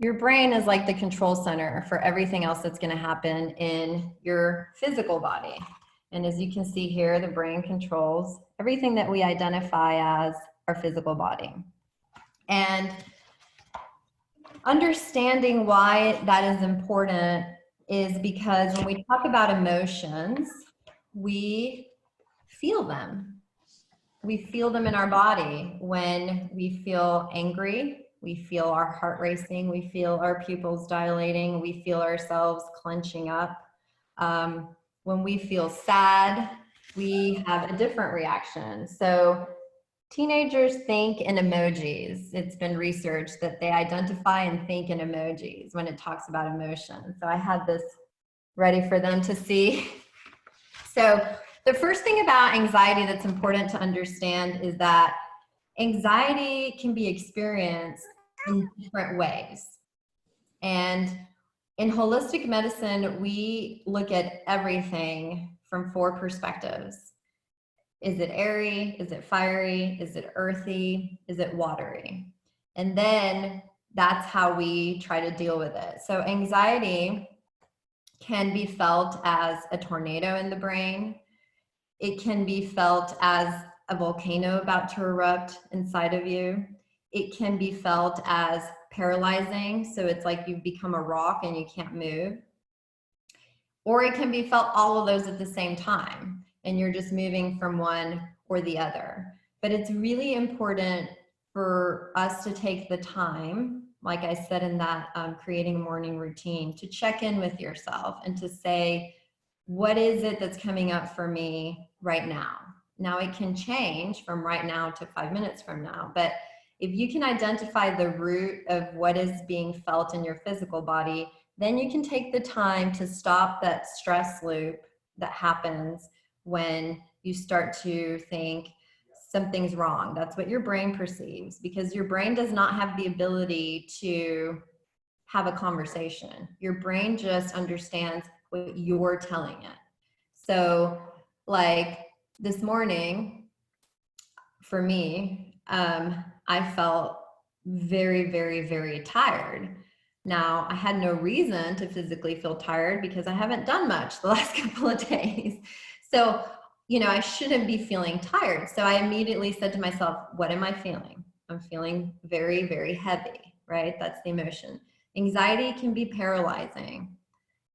your brain is like the control center for everything else that's going to happen in your physical body. And as you can see here, the brain controls everything that we identify as our physical body. And understanding why that is important is because when we talk about emotions, we feel them. We feel them in our body. When we feel angry, we feel our heart racing, we feel our pupils dilating, we feel ourselves clenching up. When we feel sad, we have a different reaction. So teenagers think in emojis. It's been researched that they identify and think in emojis when it talks about emotion. So I had this ready for them to see. So the first thing about anxiety that's important to understand is that anxiety can be experienced in different ways. And in holistic medicine, we look at everything from 4 perspectives. Is it airy? Is it fiery? Is it earthy? Is it watery? And then that's how we try to deal with it. So anxiety can be felt as a tornado in the brain. It can be felt as a volcano about to erupt inside of you. It can be felt as paralyzing, so it's like you've become a rock and you can't move. Or it can be felt all of those at the same time, and you're just moving from one or the other. But it's really important for us to take the time, like I said in that creating a morning routine, to check in with yourself and to say, what is it that's coming up for me right now? Now it can change from right now to 5 minutes from now, but if you can identify the root of what is being felt in your physical body, then you can take the time to stop that stress loop that happens when you start to think something's wrong. That's what your brain perceives, because your brain does not have the ability to have a conversation. Your brain just understands what you're telling it. So like this morning, for me, I felt very, very, very tired. Now, I had no reason to physically feel tired because I haven't done much the last couple of days. So, you know, I shouldn't be feeling tired. So I immediately said to myself, what am I feeling? I'm feeling very, very heavy, right? That's the emotion. Anxiety can be paralyzing.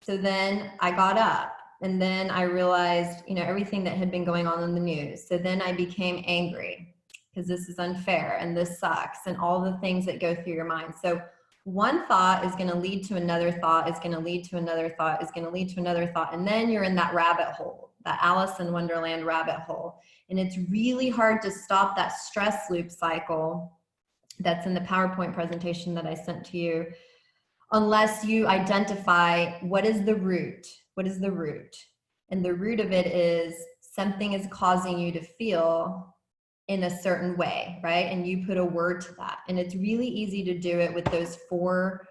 So then I got up and then I realized, you know, everything that had been going on in the news. So then I became angry because this is unfair and this sucks and all the things that go through your mind. So one thought is going to lead to another thought, is going to lead to another thought, is going to lead to another thought. And then you're in that rabbit hole, that Alice in Wonderland rabbit hole. And it's really hard to stop that stress loop cycle that's in the PowerPoint presentation that I sent to you, unless you identify what is the root. What is the root? And the root of it is something is causing you to feel in a certain way, right? And you put a word to that. And it's really easy to do it with those four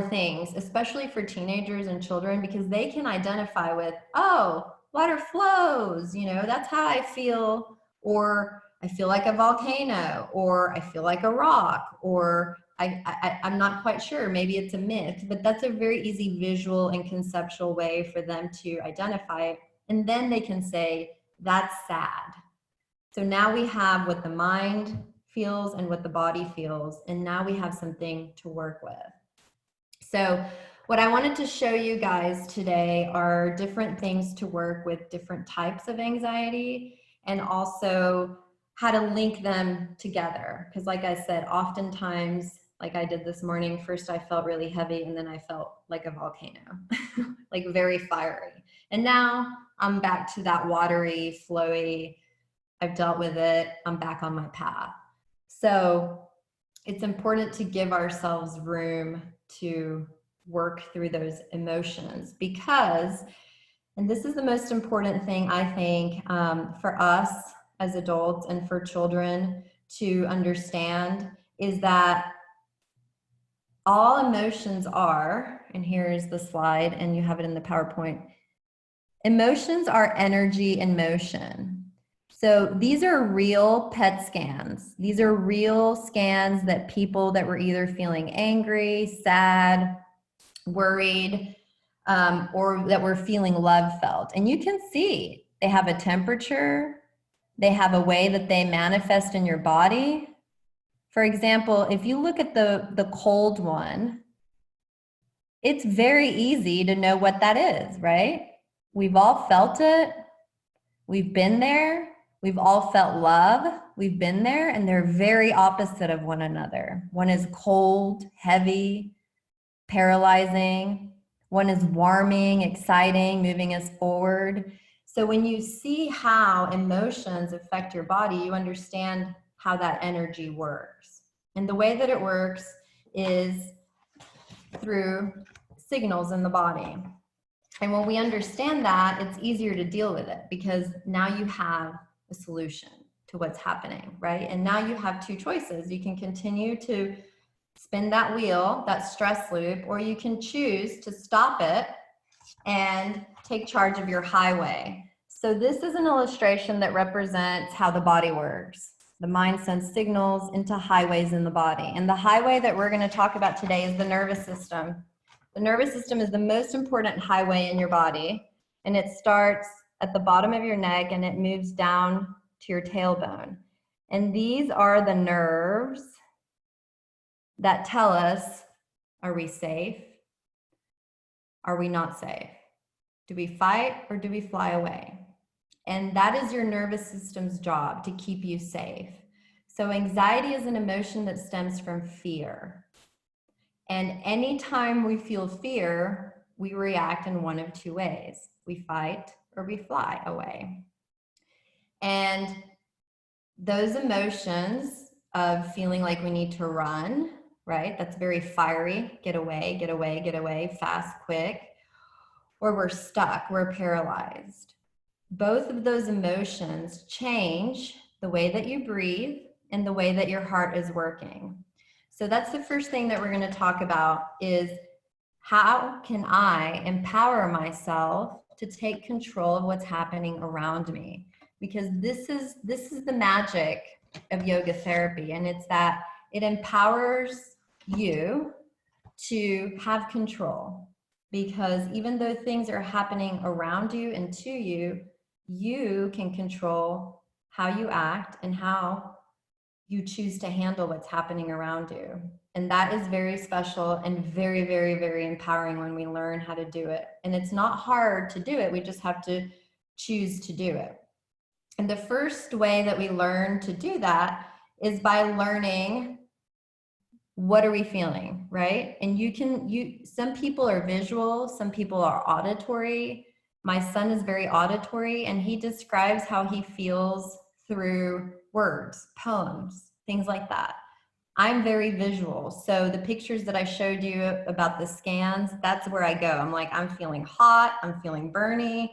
things, especially for teenagers and children, because they can identify with, oh, water flows, you know, that's how I feel, or I feel like a volcano, or I feel like a rock, or I'm not quite sure, maybe it's a myth, but that's a very easy visual and conceptual way for them to identify it. And then they can say, that's sad. So now we have what the mind feels and what the body feels, and now we have something to work with. So what I wanted to show you guys today are different things to work with different types of anxiety, and also how to link them together. Because like I said, oftentimes, like I did this morning, first I felt really heavy and then I felt like a volcano, like very fiery. And now I'm back to that watery, flowy, I've dealt with it, I'm back on my path. So it's important to give ourselves room to work through those emotions, because, and this is the most important thing I think for us as adults and for children to understand, is that all emotions are, and here's the slide and you have it in the PowerPoint, emotions are energy in motion. So these are real PET scans. These are real scans that people that were either feeling angry, sad, worried, or that were feeling love felt. And you can see they have a temperature, they have a way that they manifest in your body. For example, if you look at the cold one, it's very easy to know what that is, right? We've all felt it. We've been there. We've all felt love. We've been there, and they're very opposite of one another. One is cold, heavy, paralyzing. One is warming, exciting, moving us forward. So when you see how emotions affect your body, you understand how that energy works. And the way that it works is through signals in the body. And when we understand that, it's easier to deal with it because now you have a solution to what's happening, right? And now you have two choices. You can continue to spin that wheel, that stress loop, or you can choose to stop it and take charge of your highway. So this is an illustration that represents how the body works. The mind sends signals into highways in the body. And the highway that we're going to talk about today is the nervous system. The nervous system is the most important highway in your body, and it starts at the bottom of your neck and it moves down to your tailbone. And these are the nerves that tell us, are we safe? Are we not safe? Do we fight or do we fly away? And that is your nervous system's job, to keep you safe. So anxiety is an emotion that stems from fear. And anytime we feel fear, we react in one of two ways. We fight or we fly away. And those emotions of feeling like we need to run, right? That's very fiery. Get away, get away, get away, fast, quick. Or we're stuck, we're paralyzed. Both of those emotions change the way that you breathe and the way that your heart is working. So that's the first thing that we're going to talk about is how can I empower myself to take control of what's happening around me? Because this is the magic of yoga therapy, and it's that it empowers you to have control. Because even though things are happening around you and to you, you can control how you act and how you choose to handle what's happening around you. And that is very special and very, very, very empowering when we learn how to do it. And it's not hard to do it. We just have to choose to do it. And the first way that we learn to do that is by learning, what are we feeling, right? And some people are visual, some people are auditory. My son is very auditory, and he describes how he feels through words, poems, things like that. I'm very visual. So the pictures that I showed you about the scans, that's where I go. I'm like, I'm feeling hot, I'm feeling burny.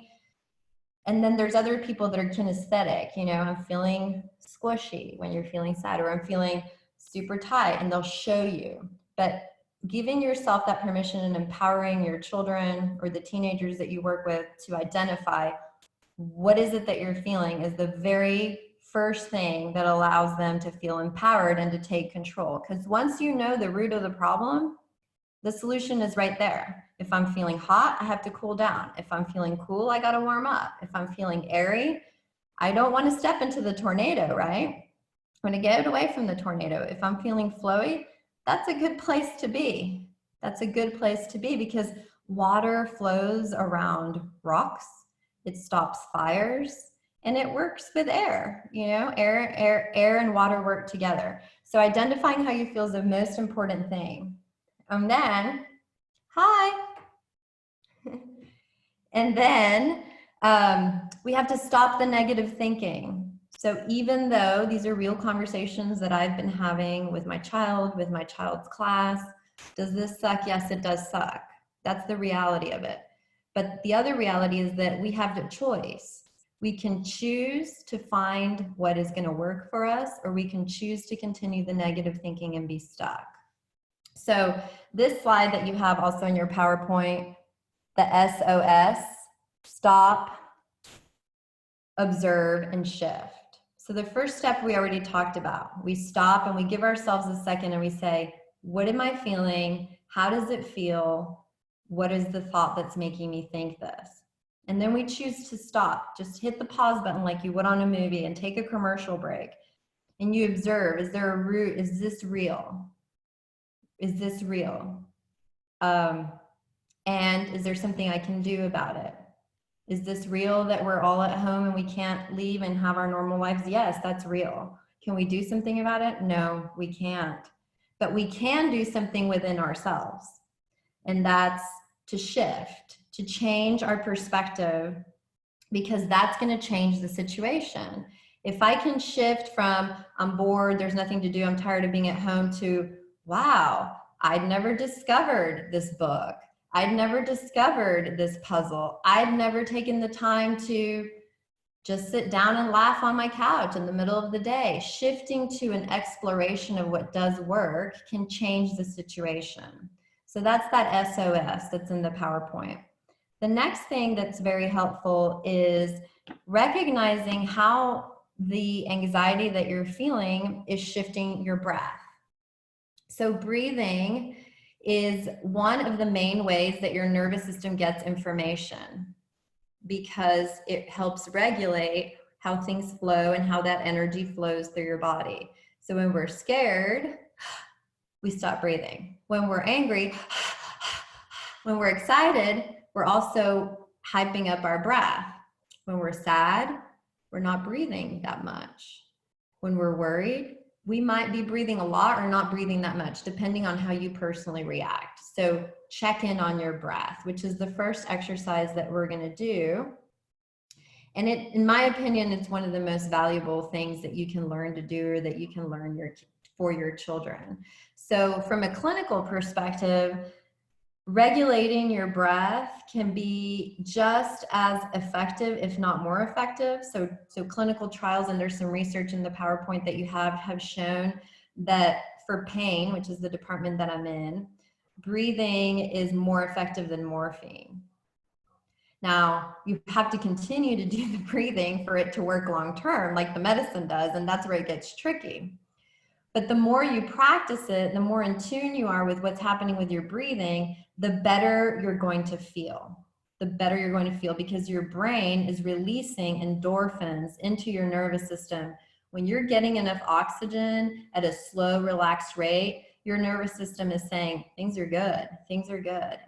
And then there's other people that are kinesthetic, I'm feeling squishy when you're feeling sad, or I'm feeling super tight, and they'll show you. But giving yourself that permission and empowering your children or the teenagers that you work with to identify what is it that you're feeling is the very first thing that allows them to feel empowered and to take control. Because once you know the root of the problem, the solution is right there. If I'm feeling hot, I have to cool down. If I'm feeling cool, I got to warm up. If I'm feeling airy, I don't want to step into the tornado, right? I'm going to get away from the tornado. If I'm feeling flowy, that's a good place to be. That's a good place to be because water flows around rocks. It stops fires, and it works with air. Air and water work together. So identifying how you feel is the most important thing. And then, hi. And then we have to stop the negative thinking. So even though these are real conversations that I've been having with my child, with my child's class, does this suck? Yes, it does suck. That's the reality of it. But the other reality is that we have a choice. We can choose to find what is going to work for us, or we can choose to continue the negative thinking and be stuck. So this slide that you have also in your PowerPoint, the SOS, stop, observe, and shift. So the first step we already talked about. We stop and we give ourselves a second and we say, what am I feeling? How does it feel? What is the thought that's making me think this? And then we choose to stop. Just hit the pause button like you would on a movie and take a commercial break. And you observe, is there a root? Is this real? Is this real? And is there something I can do about it? Is this real that we're all at home and we can't leave and have our normal lives? Yes, that's real. Can we do something about it? No, we can't. But we can do something within ourselves. And that's to shift, to change our perspective, because that's going to change the situation. If I can shift from, I'm bored, there's nothing to do, I'm tired of being at home, to, wow, I'd never discovered this book. I'd never discovered this puzzle. I'd never taken the time to just sit down and laugh on my couch in the middle of the day. Shifting to an exploration of what does work can change the situation. So that's that SOS that's in the PowerPoint. The next thing that's very helpful is recognizing how the anxiety that you're feeling is shifting your breath. So breathing is one of the main ways that your nervous system gets information, because it helps regulate how things flow and how that energy flows through your body. So when we're scared, we stop breathing. When we're angry, when we're excited, we're also hyping up our breath. When we're sad, we're not breathing that much. When we're worried, we might be breathing a lot or not breathing that much, depending on how you personally react. So check in on your breath, which is the first exercise that we're going to do. And in my opinion, it's one of the most valuable things that you can learn to do, or that you can learn for your children. So from a clinical perspective, regulating your breath can be just as effective, if not more effective. So clinical trials, and there's some research in the PowerPoint that you have shown that for pain, which is the department that I'm in, breathing is more effective than morphine. Now, you have to continue to do the breathing for it to work long term, like the medicine does, and that's where it gets tricky. But the more you practice it, the more in tune you are with what's happening with your breathing, the better you're going to feel. The better you're going to feel, because your brain is releasing endorphins into your nervous system. When you're getting enough oxygen at a slow, relaxed rate, your nervous system is saying, things are good,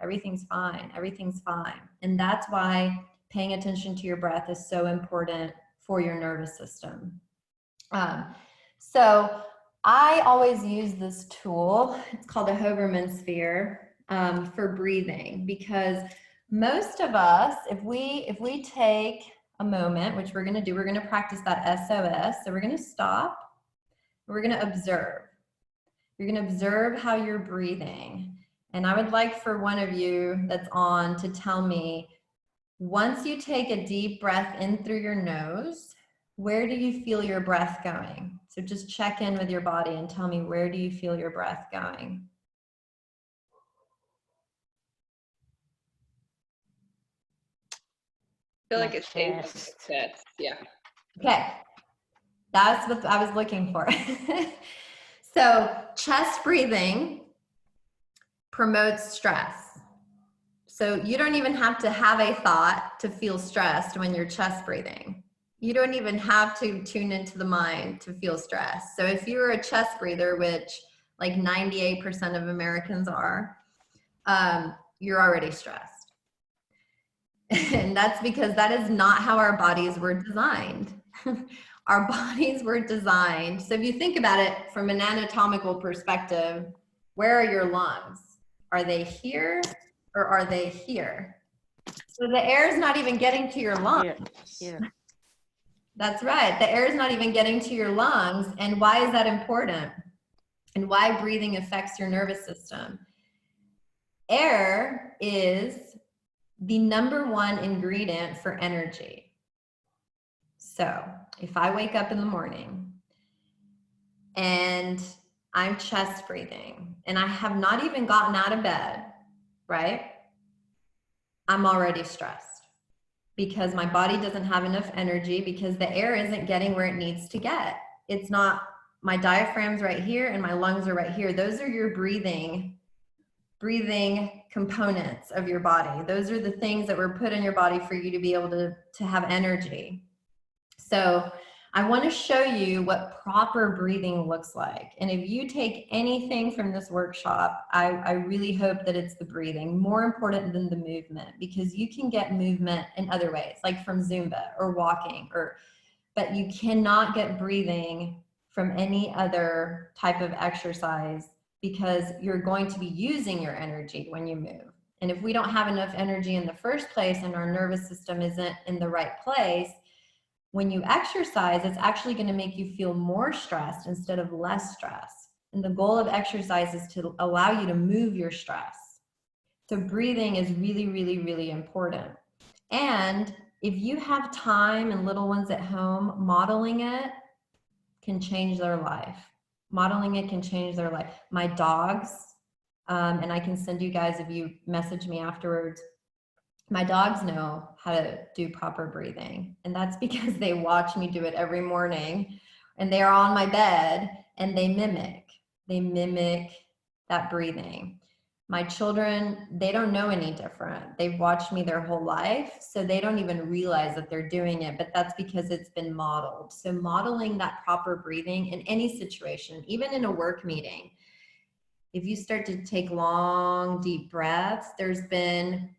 everything's fine, everything's fine. And that's why paying attention to your breath is so important for your nervous system. So I always use this tool. It's called a Hoverman sphere for breathing, because most of us, if we take a moment, which we're going to do, we're going to practice that SOS. So we're going to stop. We're going to observe. You're going to observe how you're breathing. And I would like for one of you that's on to tell me, once you take a deep breath in through your nose, where do you feel your breath going? So just check in with your body and tell me, where do you feel your breath going? I feel like it stays on my chest. Yeah. Okay. That's what I was looking for. So chest breathing promotes stress. So you don't even have to have a thought to feel stressed when you're chest breathing. You don't even have to tune into the mind to feel stressed. So if you're a chest breather, which like 98% of Americans are, you're already stressed. And that's because that is not how our bodies were designed. Our bodies were designed. So if you think about it from an anatomical perspective, where are your lungs? Are they here or are they here? So the air is not even getting to your lungs. Here. That's right. The air is not even getting to your lungs. And why is that important? And why breathing affects your nervous system? Air is the #1 ingredient for energy. So if I wake up in the morning and I'm chest breathing and I have not even gotten out of bed, right? I'm already stressed, because my body doesn't have enough energy, because the air isn't getting where it needs to get. It's not, my diaphragm's right here and my lungs are right here. Those are your breathing components of your body. Those are the things that were put in your body for you to be able to have energy. So I want to show you what proper breathing looks like. And if you take anything from this workshop, I really hope that it's the breathing, more important than the movement, because you can get movement in other ways, like from Zumba or walking, but you cannot get breathing from any other type of exercise, because you're going to be using your energy when you move. And if we don't have enough energy in the first place and our nervous system isn't in the right place, when you exercise, it's actually going to make you feel more stressed instead of less stress. And the goal of exercise is to allow you to move your stress. So breathing is really, really, really important. And if you have time and little ones at home, modeling it can change their life. Modeling it can change their life. My dogs, and I can send you guys, if you message me afterwards, my dogs know how to do proper breathing. And that's because they watch me do it every morning, and they are on my bed and they mimic that breathing. My children, they don't know any different. They've watched me their whole life, so they don't even realize that they're doing it, but that's because it's been modeled. So modeling that proper breathing in any situation, even in a work meeting, if you start to take long, deep breaths, there's been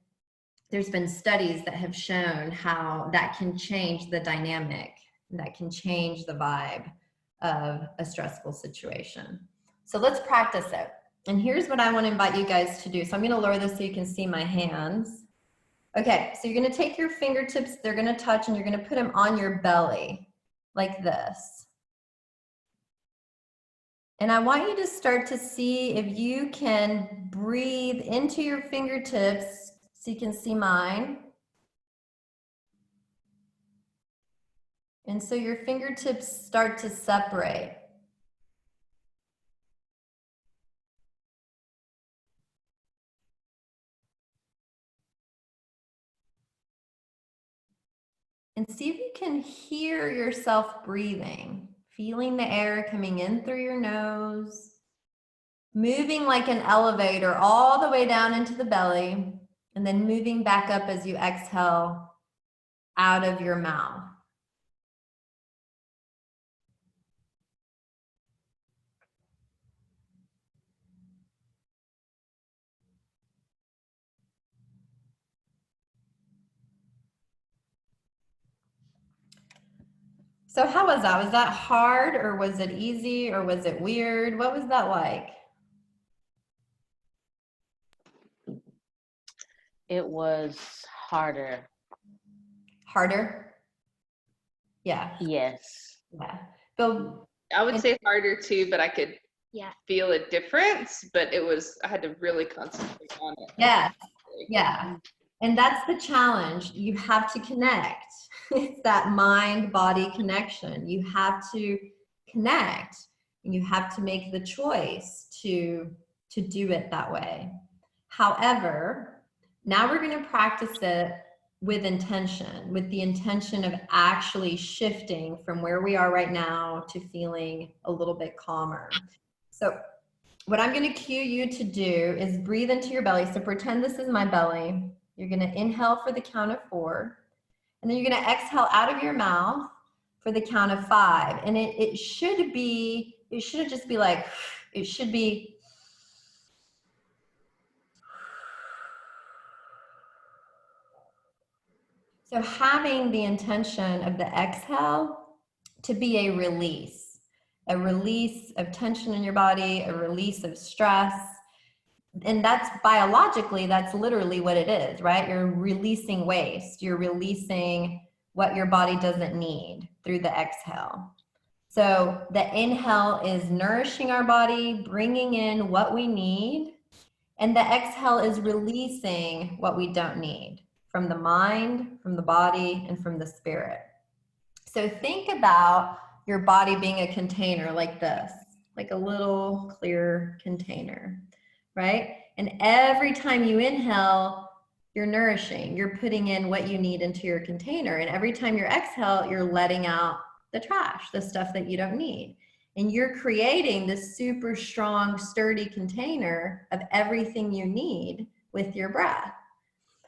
studies that have shown how that can change the dynamic, that can change the vibe of a stressful situation. So let's practice it. And here's what I want to invite you guys to do. So I'm going to lower this so you can see my hands. Okay, so you're going to take your fingertips, they're going to touch, and you're going to put them on your belly like this. And I want you to start to see if you can breathe into your fingertips so you can see mine. And so your fingertips start to separate. And see if you can hear yourself breathing, feeling the air coming in through your nose, moving like an elevator all the way down into the belly, and then moving back up as you exhale out of your mouth. So how was that? Was that hard, or was it easy, or was it weird? What was that like? It was harder. Harder? Yeah. Yes. Yeah. Bill, I would say harder too, but I could feel a difference, but I had to really concentrate on it. yeah. Yeah. And that's the challenge. You have to connect. It's that mind-body connection. You have to connect, and you have to make the choice to do it that way. However, now we're going to practice it with intention, with the intention of actually shifting from where we are right now to feeling a little bit calmer. So what I'm going to cue you to do is breathe into your belly. So pretend this is my belly. You're going to inhale for the count of 4. And then you're going to exhale out of your mouth for the count of 5. And it shouldn't just be like, it should be. So having the intention of the exhale to be a release of tension in your body, a release of stress. And that's biologically, that's literally what it is, right? You're releasing waste. You're releasing what your body doesn't need through the exhale. So the inhale is nourishing our body, bringing in what we need. And the exhale is releasing what we don't need from the mind, from the body, and from the spirit. So think about your body being a container like this, like a little clear container, right? And every time you inhale, you're nourishing, you're putting in what you need into your container. And every time you exhale, you're letting out the trash, the stuff that you don't need. And you're creating this super strong, sturdy container of everything you need with your breath.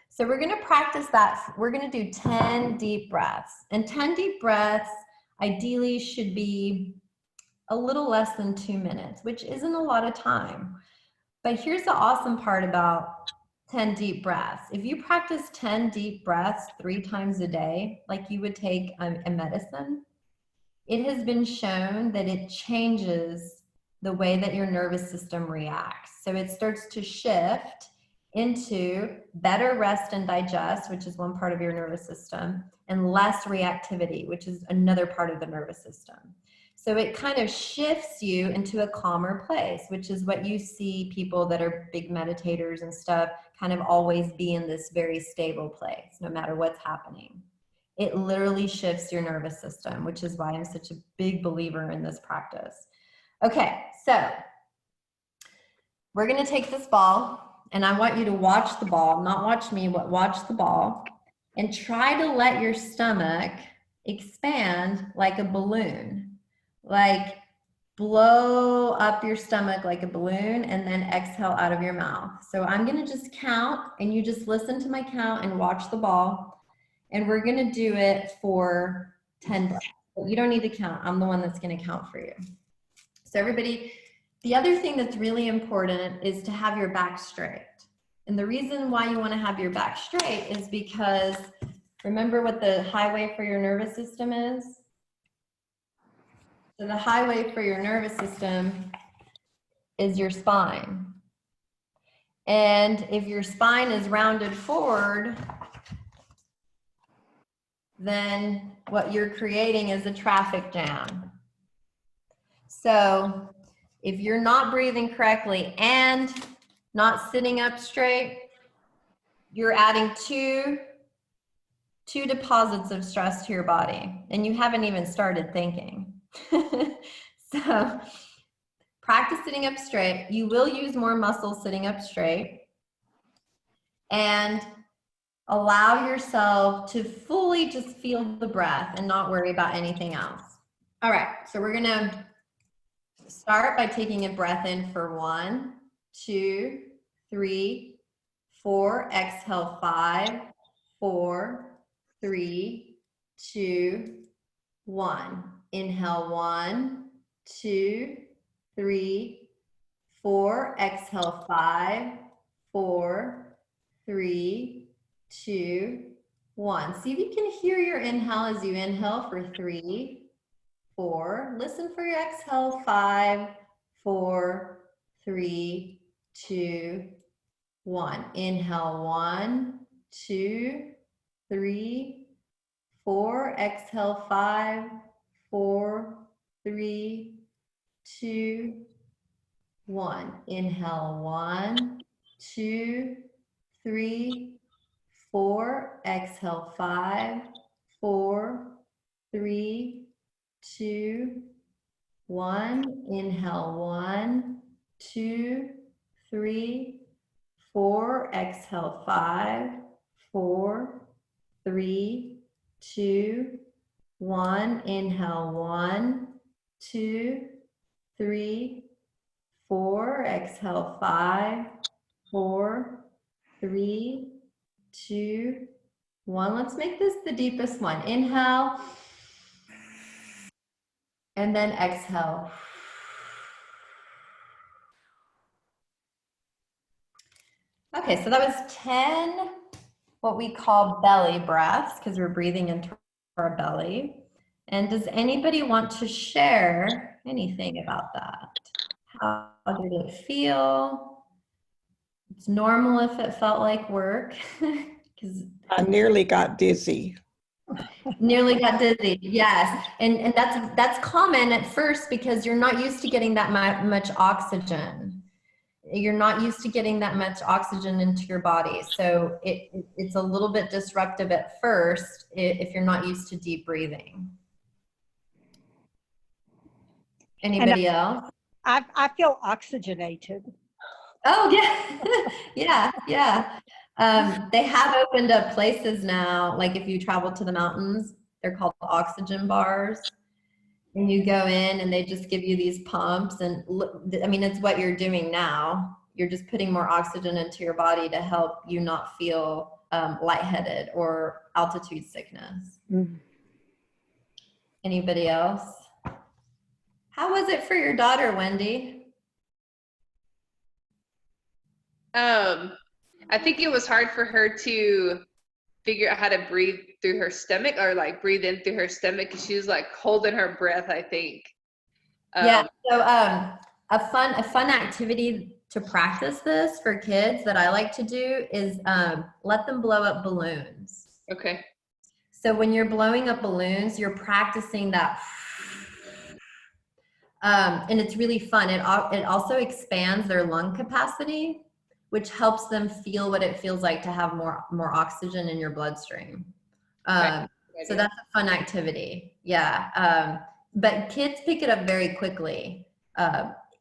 So we're going to practice that. We're going to do 10 deep breaths. And 10 deep breaths ideally should be a little less than 2 minutes, which isn't a lot of time. But here's the awesome part about 10 deep breaths. If you practice 10 deep breaths 3 times a day, like you would take a medicine, it has been shown that it changes the way that your nervous system reacts. So it starts to shift into better rest and digest, which is one part of your nervous system, and less reactivity, which is another part of the nervous system. So it kind of shifts you into a calmer place, which is what you see people that are big meditators and stuff kind of always be in this very stable place, no matter what's happening. It literally shifts your nervous system, which is why I'm such a big believer in this practice. Okay, so we're gonna take this ball, and I want you to watch the ball, not watch me, but watch the ball, and try to let your stomach expand like a balloon. Like blow up your stomach like a balloon and then exhale out of your mouth. So I'm gonna just count, and you just listen to my count and watch the ball. And we're gonna do it for 10 breaths. But you don't need to count, I'm the one that's gonna count for you. So everybody, the other thing that's really important is to have your back straight. And the reason why you wanna have your back straight is because remember what the highway for your nervous system is? So the highway for your nervous system is your spine. And if your spine is rounded forward, then what you're creating is a traffic jam. So if you're not breathing correctly and not sitting up straight, you're adding two deposits of stress to your body, and you haven't even started thinking. So practice sitting up straight. You will use more muscles sitting up straight, and allow yourself to fully just feel the breath and not worry about anything else. All right, so we're gonna start by taking a breath in for 1, 2, 3, 4. Exhale 5, 4, 3, 2, 1. Inhale 1, 2, 3, 4. Exhale 5, 4, 3, 2, 1. See if you can hear your inhale as you inhale for 3, 4. Listen for your exhale. 5, 4, 3, 2, 1. Inhale 1, 2, 3, 4. Exhale 5, 4, 3, 2, 1. Inhale 1, 2, 3, 4. Exhale 5, 4, 3, 2, 1. Inhale 1, 2, 3, 4. Exhale 5, 4, 3, 2, 1. Inhale 1, 2, 3, 4. Exhale 5, 4, 3, 2, 1. Let's make this the deepest one. Inhale, and then exhale. Okay, so that was 10 what we call belly breaths, because we're breathing into our belly. And does anybody want to share anything about that? How did it feel? It's normal if it felt like work, because I nearly got dizzy. Nearly got dizzy, yes. And that's common at first because you're not used to getting that much oxygen. You're not used to getting that much oxygen into your body. So it's a little bit disruptive at first if you're not used to deep breathing. Anybody else? I feel oxygenated. Oh, yeah. Yeah. They have opened up places now, like if you travel to the mountains, they're called oxygen bars. And you go in and they just give you these pumps and I mean, it's what you're doing now. You're just putting more oxygen into your body to help you not feel lightheaded or altitude sickness. Mhm. Anybody else? How was it for your daughter, Wendy? I think it was hard for her to figure out how to breathe through her stomach, or like breathe in through her stomach, because she was like holding her breath, I think. Yeah, so a fun activity to practice this for kids that I like to do is let them blow up balloons. Okay. So when you're blowing up balloons, you're practicing that. And it's really fun. It also expands their lung capacity, which helps them feel what it feels like to have more oxygen in your bloodstream. So that's a fun activity. Yeah. But kids pick it up very quickly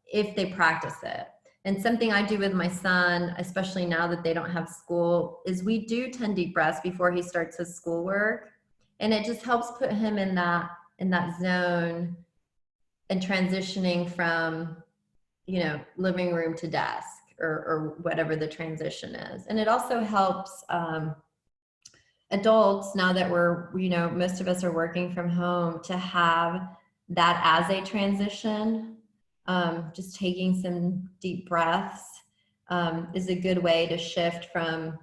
if they practice it. And something I do with my son, especially now that they don't have school, is we do 10 deep breaths before he starts his schoolwork. And it just helps put him in that zone and transitioning from, living room to desk or whatever the transition is. And it also helps adults, now that we're, most of us are working from home, to have that as a transition. Just taking some deep breaths is a good way to shift from,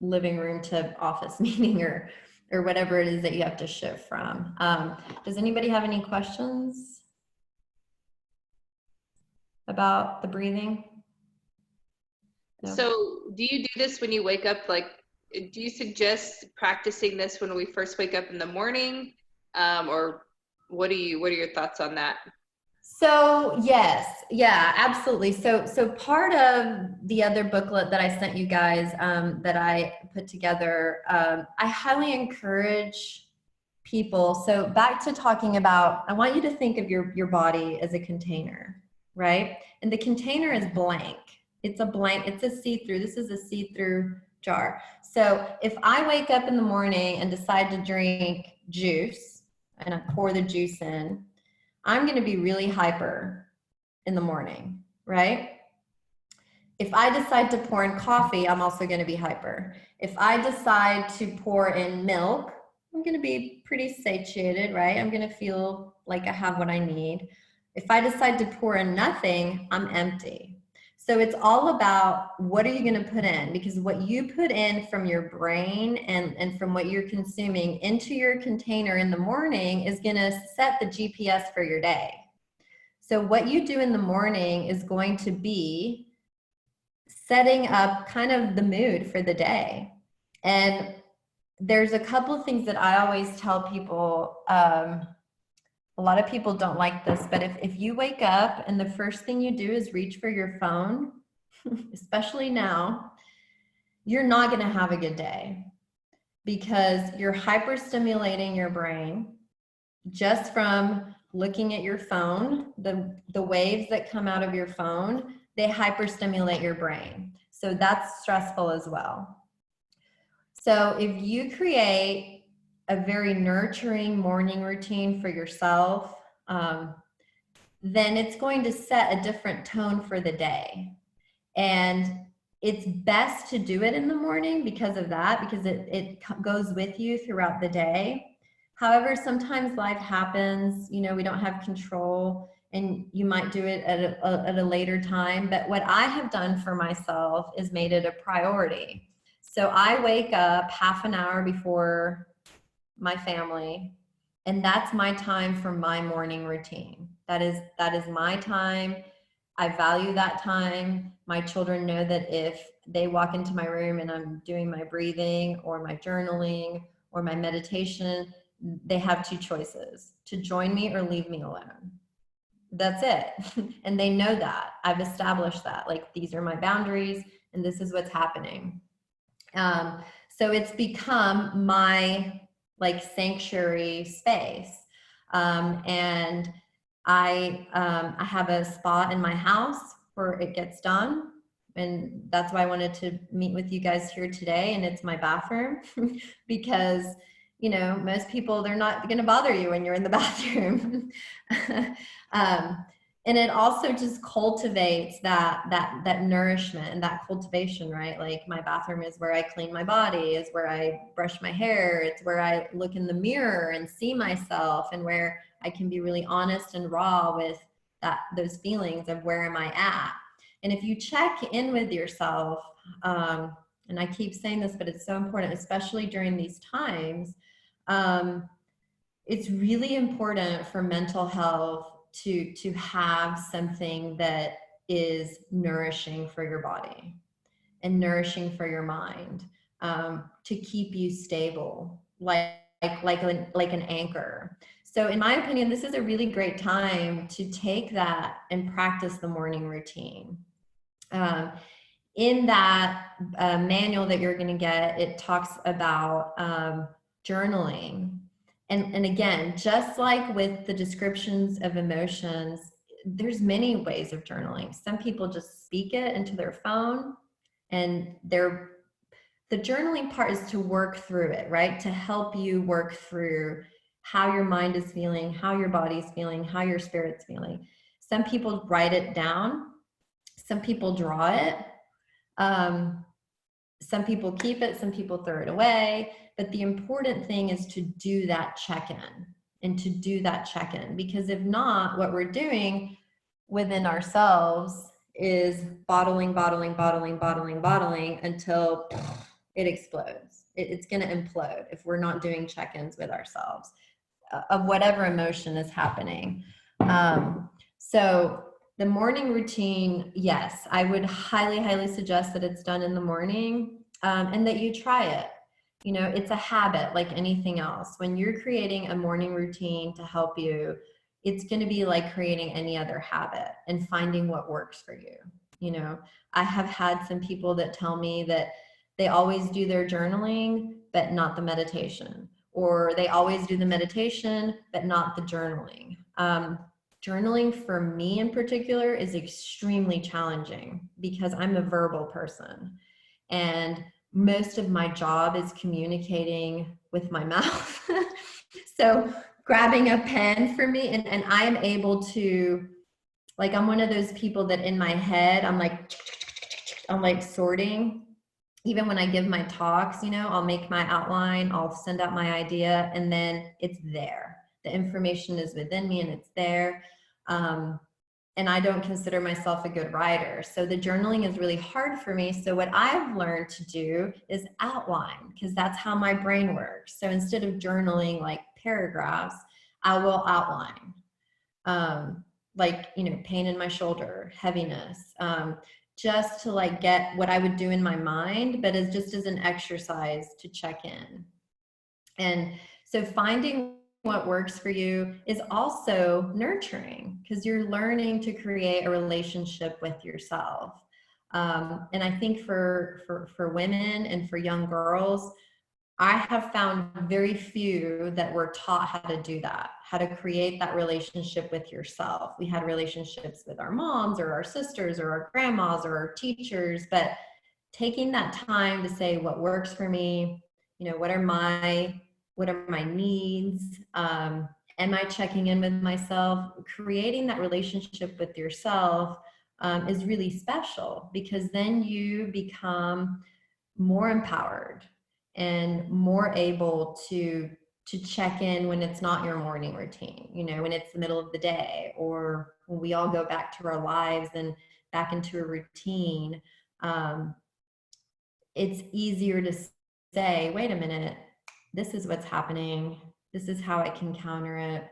living room to office meeting or whatever it is that you have to shift from. Does anybody have any questions about the breathing? No. So do you do this when you wake up? Like, do you suggest practicing this when we first wake up in the morning? Or what are your thoughts on that? So yes, yeah, absolutely. So part of the other booklet that I sent you guys that I put together, I highly encourage people. So back to talking about, I want you to think of your body as a container, right? And the container is blank. It's a blank, it's a see-through. This is a see-through jar. So if I wake up in the morning and decide to drink juice and I pour the juice in, I'm going to be really hyper in the morning, right? If I decide to pour in coffee, I'm also going to be hyper. If I decide to pour in milk, I'm going to be pretty satiated, right? I'm going to feel like I have what I need. If I decide to pour in nothing, I'm empty. So it's all about what are you going to put in, because what you put in from your brain and from what you're consuming into your container in the morning is going to set the GPS for your day. So what you do in the morning is going to be setting up kind of the mood for the day. And there's a couple of things that I always tell people. A lot of people don't like this, but if you wake up and the first thing you do is reach for your phone, especially now, you're not going to have a good day, because you're hyperstimulating your brain just from looking at your phone. The waves that come out of your phone, they hyperstimulate your brain. So that's stressful as well. So if you create a very nurturing morning routine for yourself, then it's going to set a different tone for the day. And it's best to do it in the morning because of that, because it goes with you throughout the day. However, sometimes life happens, we don't have control, and you might do it at a later time. But what I have done for myself is made it a priority. So I wake up half an hour before my family, and that's my time for my morning routine. That is my time. I value that time. My children know that if they walk into my room and I'm doing my breathing or my journaling or my meditation, they have two choices: to join me or leave me alone. That's it. And they know that. I've established that, like, these are my boundaries and this is what's happening. So it's become my sanctuary space. And I have a spot in my house where it gets done. And that's why I wanted to meet with you guys here today. And it's my bathroom because, you know, most people, they're not going to bother you when you're in the bathroom. And it also just cultivates that nourishment and that cultivation, right? Like my bathroom is where I clean my body, is where I brush my hair. It's where I look in the mirror and see myself, and where I can be really honest and raw with those feelings of where am I at. And if you check in with yourself, and I keep saying this, but it's so important, especially during these times, it's really important for mental health to have something that is nourishing for your body and nourishing for your mind, to keep you stable, like an anchor. So in my opinion, this is a really great time to take that and practice the morning routine. In that manual that you're going to get, it talks about journaling. And again, just like with the descriptions of emotions, there's many ways of journaling. Some people just speak it into their phone, and the journaling part is to work through it, right? To help you work through how your mind is feeling, how your body's feeling, how your spirit's feeling. Some people write it down. Some people draw it. Some people keep it, some people throw it away. But the important thing is to do that check-in because if not, what we're doing within ourselves is bottling until it explodes. It's going to implode if we're not doing check-ins with ourselves of whatever emotion is happening. So the morning routine, yes, I would highly suggest that it's done in the morning, and that you try it. You know, it's a habit like anything else. When you're creating a morning routine to help you, it's going to be like creating any other habit and finding what works for you. You know, I have had some people that tell me that they always do their journaling, but not the meditation, or they always do the meditation, but not the journaling. Journaling for me in particular is extremely challenging because I'm a verbal person, and most of my job is communicating with my mouth. So grabbing a pen for me, and I am able to, like, I'm one of those people that in my head, I'm like sorting. Even when I give my talks, you know, I'll make my outline, I'll send out my idea, and then it's there. The information is within me and it's there. And I don't consider myself a good writer. So the journaling is really hard for me. So what I've learned to do is outline, because that's how my brain works. So instead of journaling like paragraphs, I will outline. Like, you know, pain in my shoulder, heaviness, just to like get what I would do in my mind, but just as an exercise to check in. And so finding what works for you is also nurturing, because you're learning to create a relationship with yourself. And I think for women and for young girls, I have found very few that were taught how to do that, how to create that relationship with yourself. We had relationships with our moms or our sisters or our grandmas or our teachers, but taking that time to say what works for me, you know, what are my needs? Am I checking in with myself? Creating that relationship with yourself is really special, because then you become more empowered and more able to check in when it's not your morning routine, you know, when it's the middle of the day, or when we all go back to our lives and back into a routine. It's easier to say, wait a minute, this is what's happening. This is how I can counter it.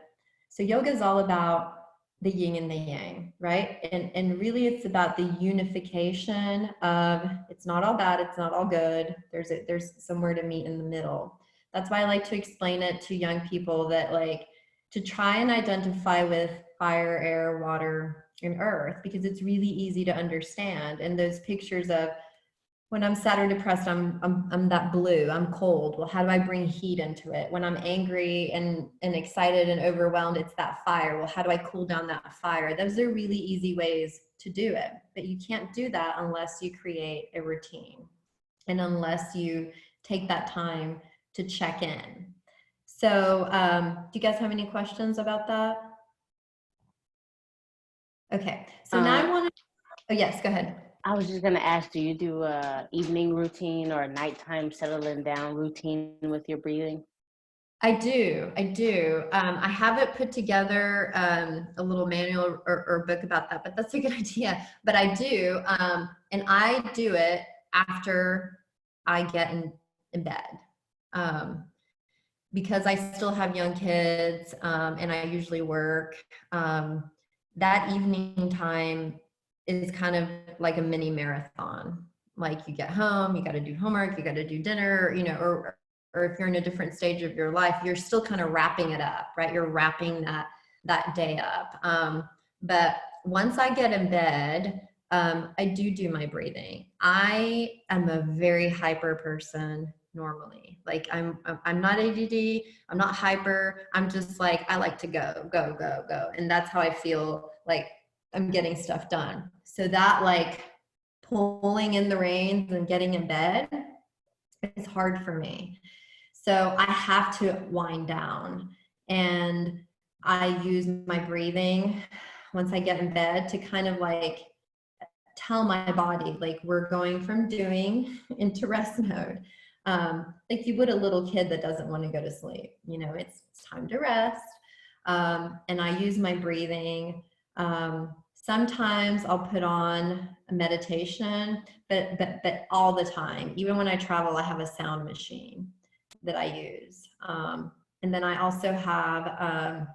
So yoga is all about the yin and the yang, right? And really it's about the unification of, it's not all bad, it's not all good. There's somewhere to meet in the middle. That's why I like to explain it to young people, that like to try and identify with fire, air, water, and earth, because it's really easy to understand. And those pictures of When I'm sad or depressed, I'm that blue, I'm cold. Well, how do I bring heat into it? When I'm angry and excited and overwhelmed, it's that fire. Well, how do I cool down that fire? Those are really easy ways to do it, but you can't do that unless you create a routine and unless you take that time to check in. So do you guys have any questions about that? Okay, so now I want to, oh yes, go ahead. I was just gonna ask, do you do a evening routine or a nighttime settling down routine with your breathing? I do. I haven't put together a little manual or book about that, but that's a good idea. But I do, and I do it after I get in bed. Because I still have young kids and I usually work, that evening time is kind of like a mini marathon. Like you get home, you got to do homework, you got to do dinner, you know, or if you're in a different stage of your life, you're still kind of wrapping it up, right? You're wrapping that day up. But once I get in bed, I do my breathing. I am a very hyper person normally. Like I'm not ADD, I'm not hyper. I'm just like, I like to go. And that's how I feel like I'm getting stuff done. So that like pulling in the reins and getting in bed is hard for me. So I have to wind down, and I use my breathing once I get in bed to kind of like tell my body, like we're going from doing into rest mode. Like you would a little kid that doesn't want to go to sleep, you know, it's time to rest. And I use my breathing. Sometimes I'll put on a meditation, but all the time, even when I travel, I have a sound machine that I use. And then I also have,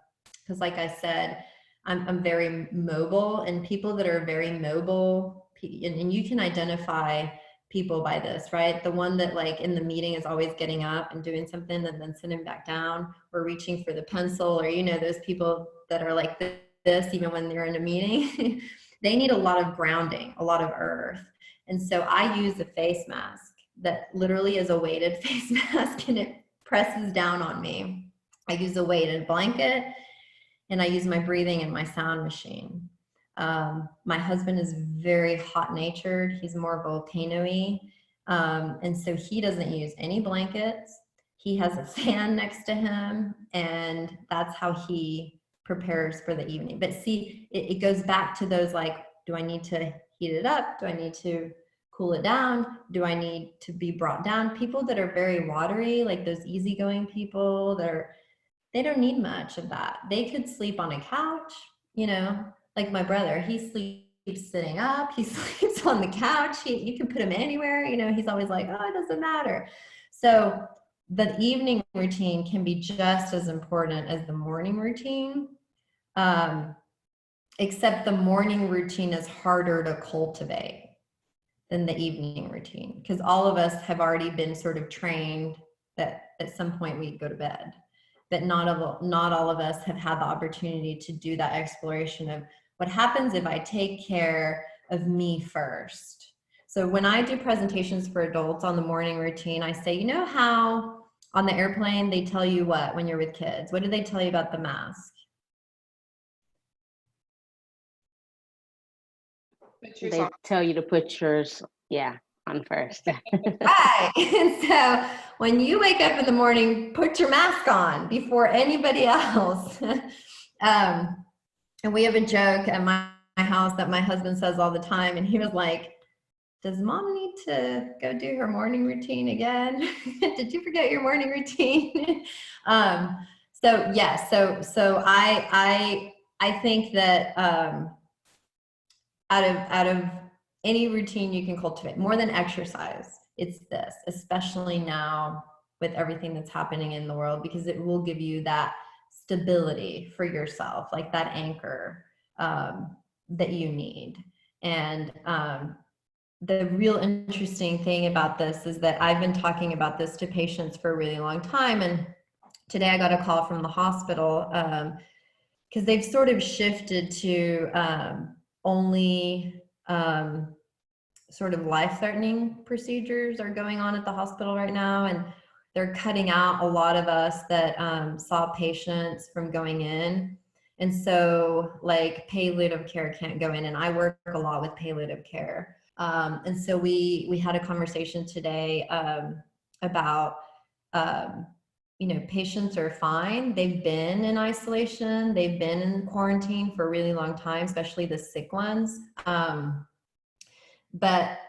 because like I said, I'm very mobile, and people that are very mobile, and you can identify people by this, right? The one that like in the meeting is always getting up and doing something and then sitting back down or reaching for the pencil, or, you know, those people that are like this even when they're in a meeting, they need a lot of grounding, a lot of earth. And so I use a face mask that literally is a weighted face mask, and it presses down on me. I use a weighted blanket, and I use my breathing and my sound machine. My husband is very hot-natured. He's more volcano-y. And so he doesn't use any blankets. He has a fan next to him, and that's how he prepares for the evening. But see, it goes back to those like, do I need to heat it up? Do I need to cool it down? Do I need to be brought down? People that are very watery, like those easygoing people that are, they don't need much of that. They could sleep on a couch, you know, like my brother, he sleeps sitting up, he sleeps on the couch. You can put him anywhere, you know, he's always like, oh, it doesn't matter. So the evening routine can be just as important as the morning routine, except the morning routine is harder to cultivate than the evening routine, because all of us have already been sort of trained that at some point we go to bed. But not all of us have had the opportunity to do that exploration of what happens if I take care of me first. So when I do presentations for adults on the morning routine, I say, you know how on the airplane they tell you what when you're with kids? What do they tell you about the mask? They tell you to put yours, on first. Right. And so when you wake up in the morning, put your mask on before anybody else. And we have a joke at my house that my husband says all the time. And he was like, does mom need to go do her morning routine again? Did you forget your morning routine? So yes, so I think that out of any routine you can cultivate, more than exercise, it's this, especially now with everything that's happening in the world, because it will give you that stability for yourself, like that anchor that you need. And the real interesting thing about this is that I've been talking about this to patients for a really long time. And today I got a call from the hospital because they've sort of shifted to only sort of life-threatening procedures are going on at the hospital right now, and they're cutting out a lot of us that saw patients from going in. And so like palliative care can't go in, and I work a lot with palliative care. And so we had a conversation today about, you know, patients are fine. They've been in isolation. They've been in quarantine for a really long time, especially the sick ones. But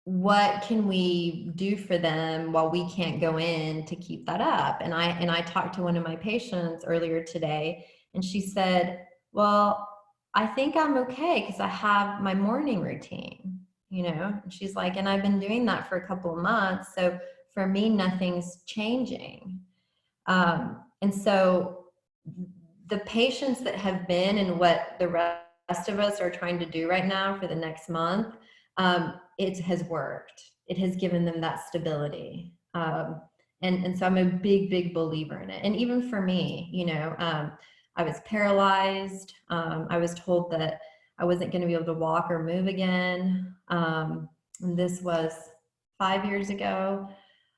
what can we do for them while we can't go in to keep that up? And I talked to one of my patients earlier today, and she said, well, I think I'm okay because I have my morning routine, you know? And she's like, and I've been doing that for a couple of months. So for me, nothing's changing. And so the patients that have been, and what the rest of us are trying to do right now for the next month, it has worked. It has given them that stability. And so I'm a big believer in it. And even for me, you know, I was paralyzed. I was told that I wasn't going to be able to walk or move again. And this was 5 years ago.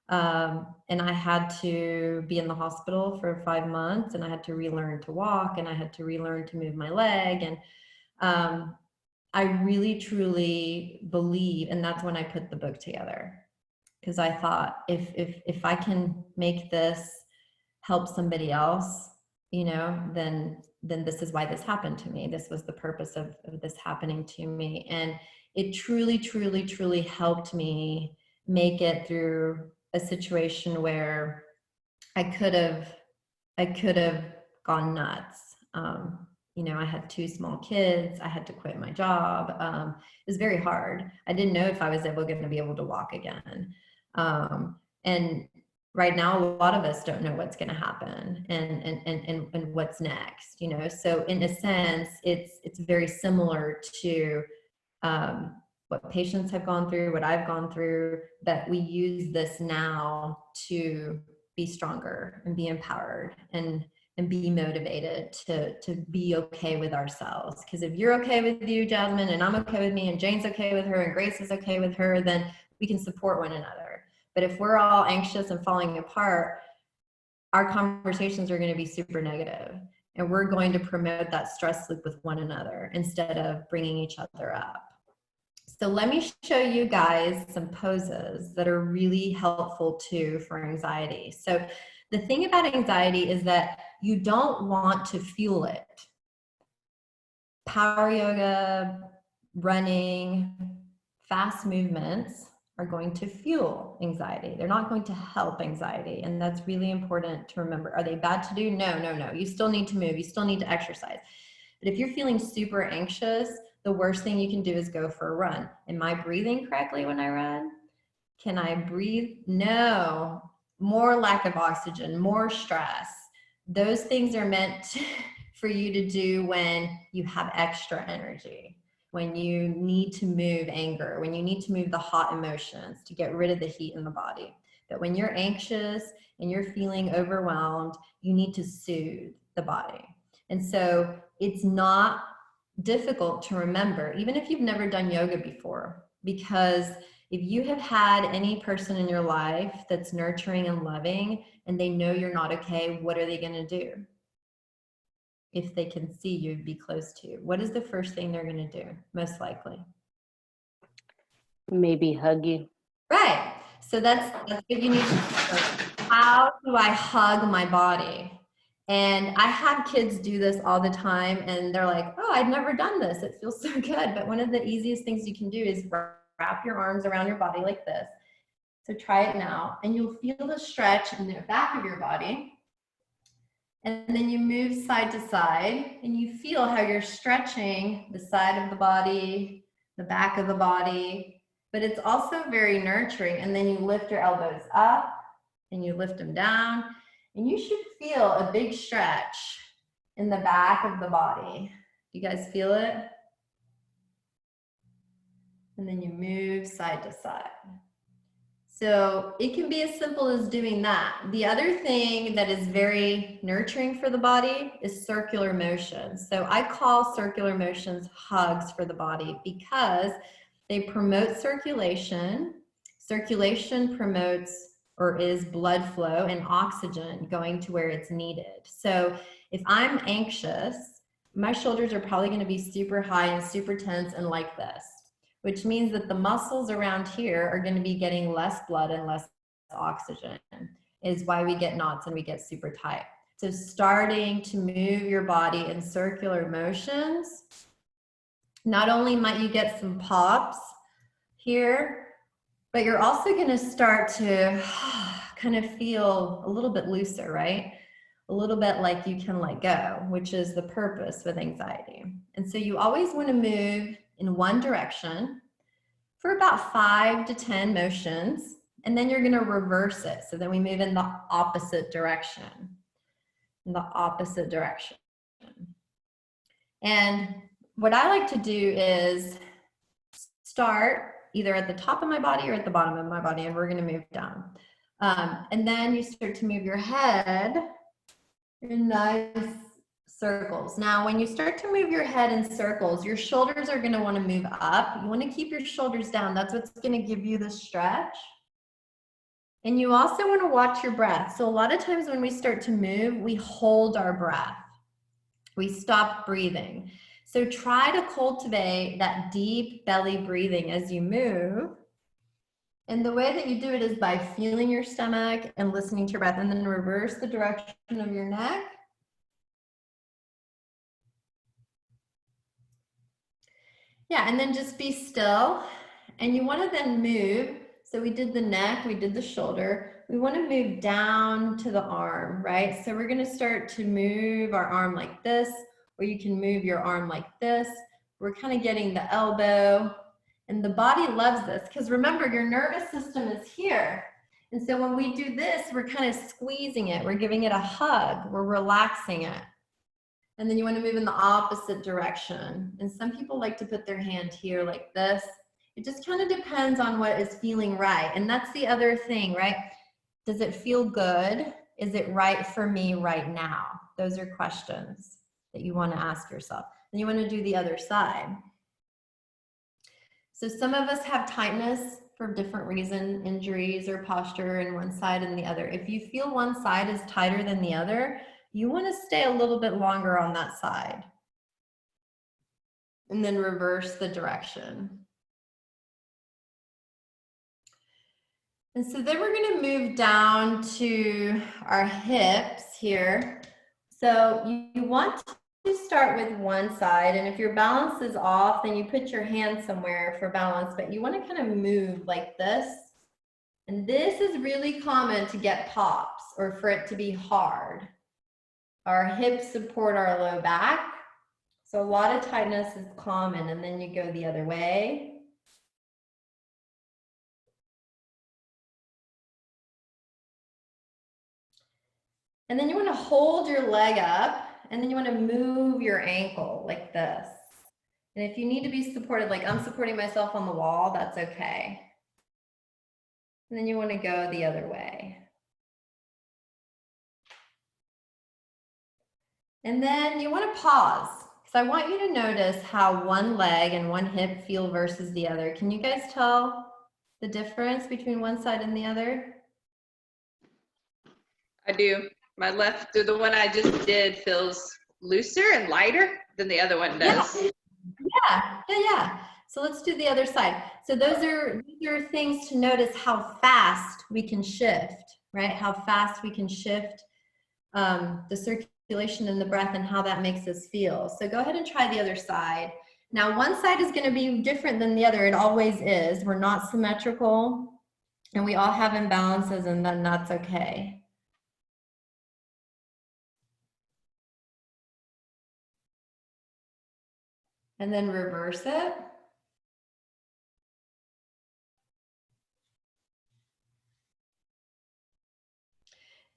And I had to be in the hospital for 5 months, and I had to relearn to walk, and I had to relearn to move my leg. And I really, truly believe, and that's when I put the book together, because I thought if I can make this help somebody else, you know, then this is why this happened to me. This was the purpose of this happening to me. And it truly helped me make it through a situation where I could have gone nuts. You know, I had 2 small kids. I had to quit my job. It was very hard. I didn't know if I was going to be able to walk again. And right now, a lot of us don't know what's going to happen and what's next, you know? So in a sense, it's very similar to what patients have gone through, what I've gone through, that we use this now to be stronger and be empowered and be motivated to be okay with ourselves. Because if you're okay with you, Jasmine, and I'm okay with me, and Jane's okay with her, and Grace is okay with her, then we can support one another. But if we're all anxious and falling apart, our conversations are going to be super negative, and we're going to promote that stress loop with one another instead of bringing each other up. So let me show you guys some poses that are really helpful too for anxiety. So the thing about anxiety is that you don't want to fuel it. Power yoga, running, fast movements are going to fuel anxiety. They're not going to help anxiety. And that's really important to remember. Are they bad to do? No. You still need to move. You still need to exercise. But if you're feeling super anxious, the worst thing you can do is go for a run. Am I breathing correctly when I run? Can I breathe? No. More lack of oxygen, more stress. Those things are meant for you to do when you have extra energy, when you need to move anger, when you need to move the hot emotions to get rid of the heat in the body. But when you're anxious and you're feeling overwhelmed, you need to soothe the body. And so it's not difficult to remember, even if you've never done yoga before, because if you have had any person in your life that's nurturing and loving, and they know you're not okay, what are they going to do? If they can see you, be close to you, what is the first thing they're going to do? Most likely. Maybe hug you. Right. So that's what you need to know. How do I hug my body? And I have kids do this all the time, and they're like, oh, I've never done this. It feels so good. But one of the easiest things you can do is wrap your arms around your body like this. So try it now, and you'll feel the stretch in the back of your body. And then you move side to side, and you feel how you're stretching the side of the body, the back of the body, but it's also very nurturing. And then you lift your elbows up and you lift them down, and you should feel a big stretch in the back of the body. You guys feel it? And then you move side to side. So it can be as simple as doing that. The other thing that is very nurturing for the body is circular motion. So I call circular motions hugs for the body, because They promote circulation. Circulation promotes or is blood flow and oxygen going to where it's needed. So if I'm anxious, my shoulders are probably going to be super high and super tense and like this, which means that the muscles around here are going to be getting less blood and less oxygen, is why we get knots and we get super tight. So starting to move your body in circular motions, not only might you get some pops here, but you're also going to start to kind of feel a little bit looser, right? A little bit like you can let go, which is the purpose with anxiety. And so you always want to move in one direction for about 5 to 10 motions, and then you're going to reverse it. So then we move in the opposite direction, in the opposite direction. And what I like to do is start either at the top of my body or at the bottom of my body, and we're going to move down. And then you start to move your head in nice circles. Now, when you start to move your head in circles, your shoulders are going to want to move up. You want to keep your shoulders down. That's what's going to give you the stretch. And you also want to watch your breath. So a lot of times when we start to move, we hold our breath. We stop breathing. So try to cultivate that deep belly breathing as you move. And the way that you do it is by feeling your stomach and listening to your breath, and then reverse the direction of your neck. Yeah, and then just be still. And you want to then move. So we did the neck, we did the shoulder. We want to move down to the arm, right? So we're going to start to move our arm like this, or you can move your arm like this. We're kind of getting the elbow. And the body loves this because remember, your nervous system is here. And so when we do this, we're kind of squeezing it. We're giving it a hug. We're relaxing it. And then you want to move in the opposite direction. And some people like to put their hand here like this. It just kind of depends on what is feeling right. And that's the other thing, right? Does it feel good? Is it right for me right now? Those are questions that you want to ask yourself. And you want to do the other side. So some of us have tightness for different reasons, injuries or posture in one side and the other. If you feel one side is tighter than the other, you want to stay a little bit longer on that side. And then reverse the direction. And so then we're going to move down to our hips here. So you want to start with one side, and if your balance is off, then you put your hand somewhere for balance, but you want to kind of move like this. And this is really common to get pops or for it to be hard. Our hips support our low back. So a lot of tightness is common, and then you go the other way. And then you want to hold your leg up, and then you want to move your ankle like this. And if you need to be supported, like I'm supporting myself on the wall, that's okay. And then you want to go the other way. And then you want to pause, because I want you to notice how one leg and one hip feel versus the other. Can you guys tell the difference between one side and the other? I do. My left, the one I just did, feels looser and lighter than the other one does. Yeah. So let's do the other side. So these are things to notice how fast we can shift, right? How fast we can shift the circulation in the breath and how that makes us feel. So go ahead and try the other side. Now, one side is going to be different than the other. It always is. We're not symmetrical, and we all have imbalances, and then that's okay. And then reverse it.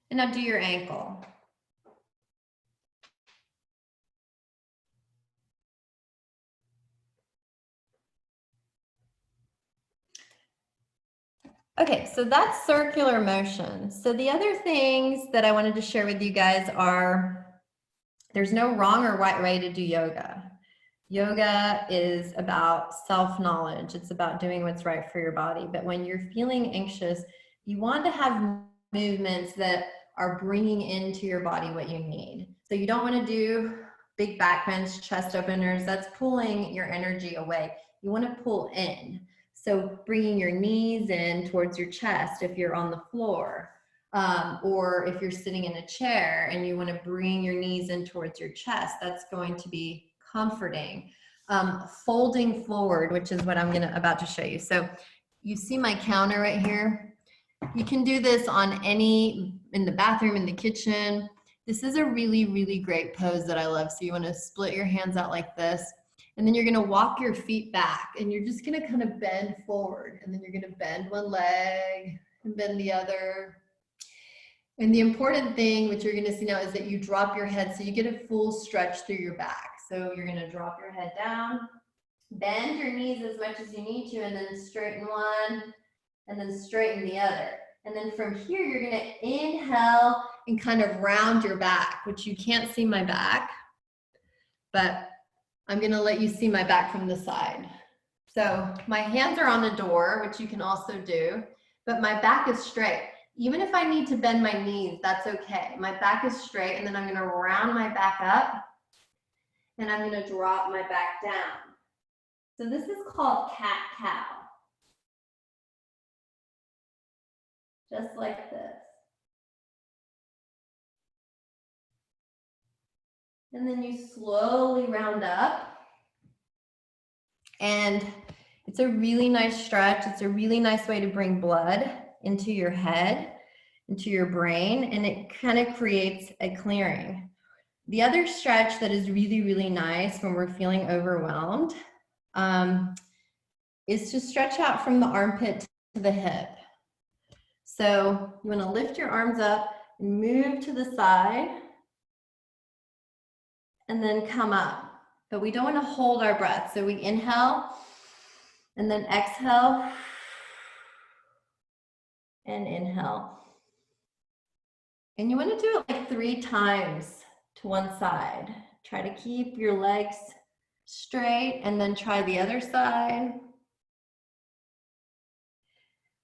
And now do your ankle. Okay, so that's circular motion. So the other things that I wanted to share with you guys are, there's no wrong or right way to do yoga. Yoga is about self-knowledge. It's about doing what's right for your body. But when you're feeling anxious, you want to have movements that are bringing into your body what you need. So you don't want to do big back bends, chest openers. That's pulling your energy away. You want to pull in. So bringing your knees in towards your chest if you're on the floor, or if you're sitting in a chair and you want to bring your knees in towards your chest, that's going to be comforting. Folding forward, which is what I'm about to show you. So you see my counter right here. You can do this on in the bathroom, in the kitchen. This is a really, really great pose that I love. So you want to split your hands out like this, and then you're going to walk your feet back, and you're just going to kind of bend forward, and then you're going to bend one leg and bend the other. And the important thing, which you're going to see now, is that you drop your head so you get a full stretch through your back. So you're going to drop your head down, bend your knees as much as you need to, and then straighten one, and then straighten the other. And then from here, you're going to inhale and kind of round your back, which you can't see my back, but I'm going to let you see my back from the side. So my hands are on the door, which you can also do, but my back is straight. Even if I need to bend my knees, that's okay. My back is straight, and then I'm going to round my back up, and I'm going to drop my back down. So this is called cat-cow. Just like this. And then you slowly round up. And it's a really nice stretch. It's a really nice way to bring blood into your head, into your brain, and it kind of creates a clearing. The other stretch that is really, really nice when we're feeling overwhelmed is to stretch out from the armpit to the hip. So you want to lift your arms up and move to the side and then come up. But we don't want to hold our breath. So we inhale and then exhale and inhale. And you want to do it like 3 times to one side. Try to keep your legs straight and then try the other side.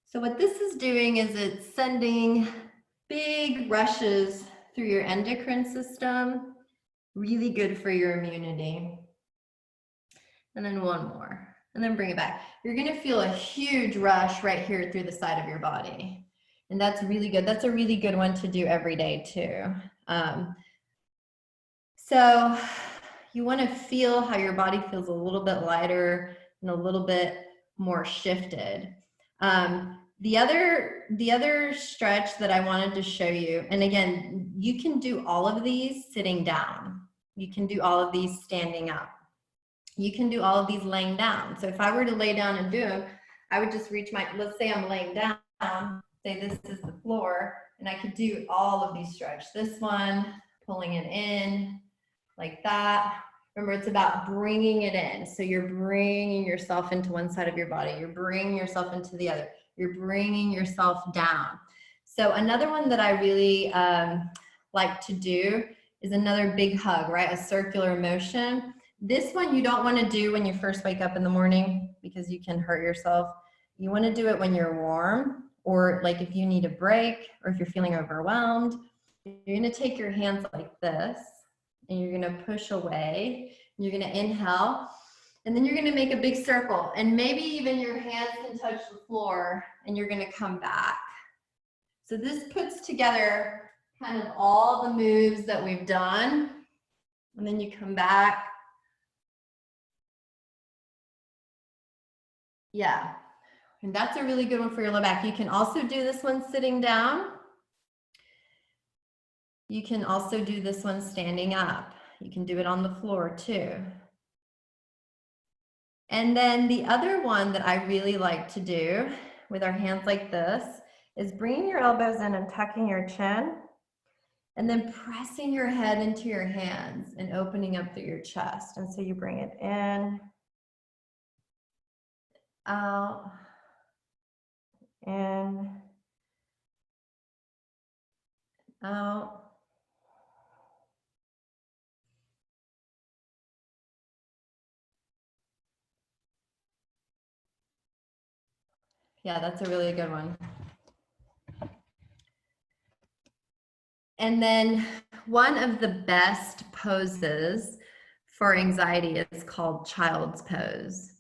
So what this is doing is it's sending big rushes through your endocrine system. Really good for your immunity. And then one more, and then bring it back. You're gonna feel a huge rush right here through the side of your body. And that's really good. That's a really good one to do every day too. So you wanna feel how your body feels a little bit lighter and a little bit more shifted. The other stretch that I wanted to show you, and again, you can do all of these sitting down. You can do all of these standing up. You can do all of these laying down. So if I were to lay down and do them, I would just reach let's say I'm laying down, say this is the floor, and I could do all of these stretch. This one, pulling it in like that. Remember, it's about bringing it in. So you're bringing yourself into one side of your body. You're bringing yourself into the other. You're bringing yourself down. So another one that I really like to do is another big hug, right? A circular motion. This one you don't want to do when you first wake up in the morning because you can hurt yourself. You want to do it when you're warm, or like if you need a break, or if you're feeling overwhelmed. You're going to take your hands like this, and you're going to push away. You're going to inhale, and then you're going to make a big circle, and maybe even your hands can touch the floor, and you're going to come back. So this puts together kind of all the moves that we've done, and then you come back. Yeah, and that's a really good one for your low back. You can also do this one sitting down. You can also do this one standing up. You can do it on the floor too. And then the other one that I really like to do with our hands like this is bringing your elbows in and tucking your chin, and then pressing your head into your hands and opening up through your chest. And so you bring it in, out, in, out. Yeah, that's a really good one. And then one of the best poses for anxiety is called child's pose.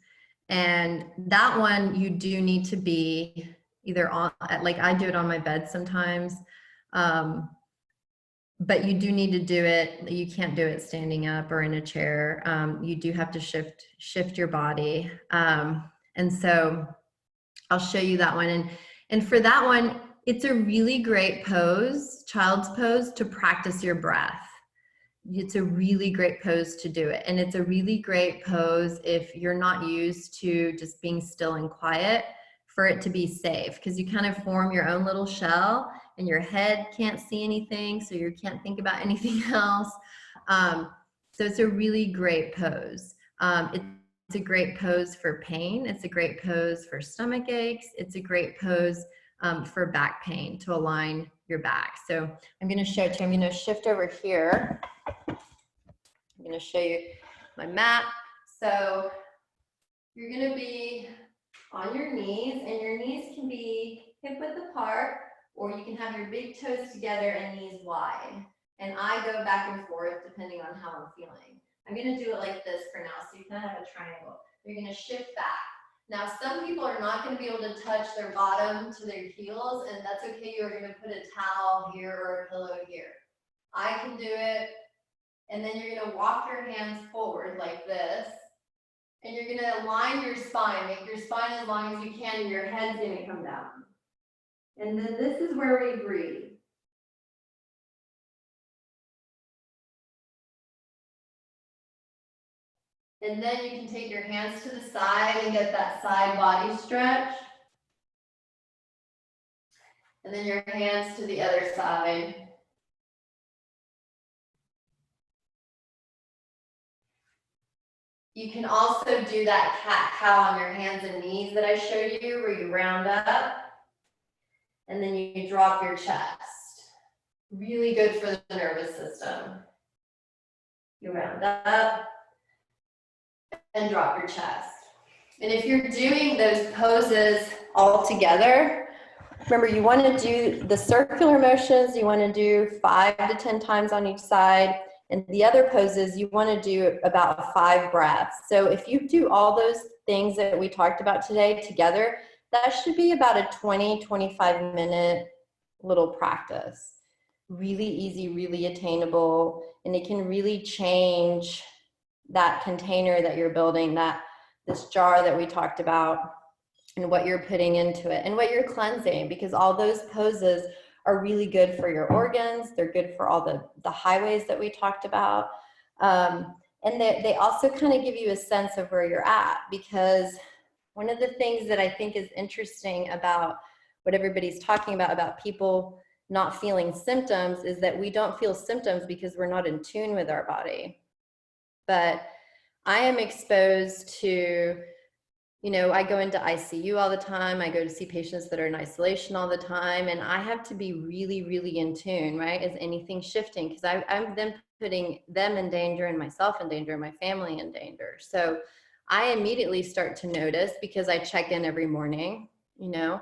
And that one, you do need to be either on, like I do it on my bed sometimes, but you do need to do it. You can't do it standing up or in a chair. You do have to shift your body. And so I'll show you that one. And for that one, it's a really great pose, child's pose, to practice your breath. It's a really great pose to do it. And it's a really great pose if you're not used to just being still and quiet, for it to be safe, because you kind of form your own little shell and your head can't see anything, so you can't think about anything else. So it's a really great pose. It's a great pose for pain. It's a great pose for stomach aches. It's a great pose for back pain, to align your back. So I'm going to show it to you. I'm going to shift over here. I'm going to show you my mat. So you're going to be on your knees, and your knees can be hip width apart, or you can have your big toes together and knees wide. And I go back and forth depending on how I'm feeling. I'm going to do it like this for now, so you kind of have a triangle. You're going to shift back. Now, some people are not going to be able to touch their bottom to their heels, and that's okay. You're going to put a towel here or a pillow here. I can do it. And then you're going to walk your hands forward like this. And you're going to align your spine. Make your spine as long as you can, and your head's going to come down. And then this is where we breathe. And then you can take your hands to the side and get that side body stretch. And then your hands to the other side. You can also do that cat-cow on your hands and knees that I showed you, where you round up and then you drop your chest. Really good for the nervous system. You round up and drop your chest. And if you're doing those poses all together, remember, you want to do the circular motions, you want to do 5 to 10 times on each side. And the other poses, you want to do about 5 breaths. So if you do all those things that we talked about today together, that should be about a 20-25 minute little practice. Really easy, really attainable, and it can really change that container that you're building, this jar that we talked about, and what you're putting into it and what you're cleansing, because all those poses are really good for your organs. They're good for all the highways that we talked about. And they also kind of give you a sense of where you're at, because one of the things that I think is interesting about what everybody's talking about people not feeling symptoms, is that we don't feel symptoms because we're not in tune with our body. But I am exposed to, I go into ICU all the time. I go to see patients that are in isolation all the time, and I have to be really, really in tune, right? Is anything shifting? Because I'm then putting them in danger, and myself in danger, and my family in danger. So I immediately start to notice, because I check in every morning, my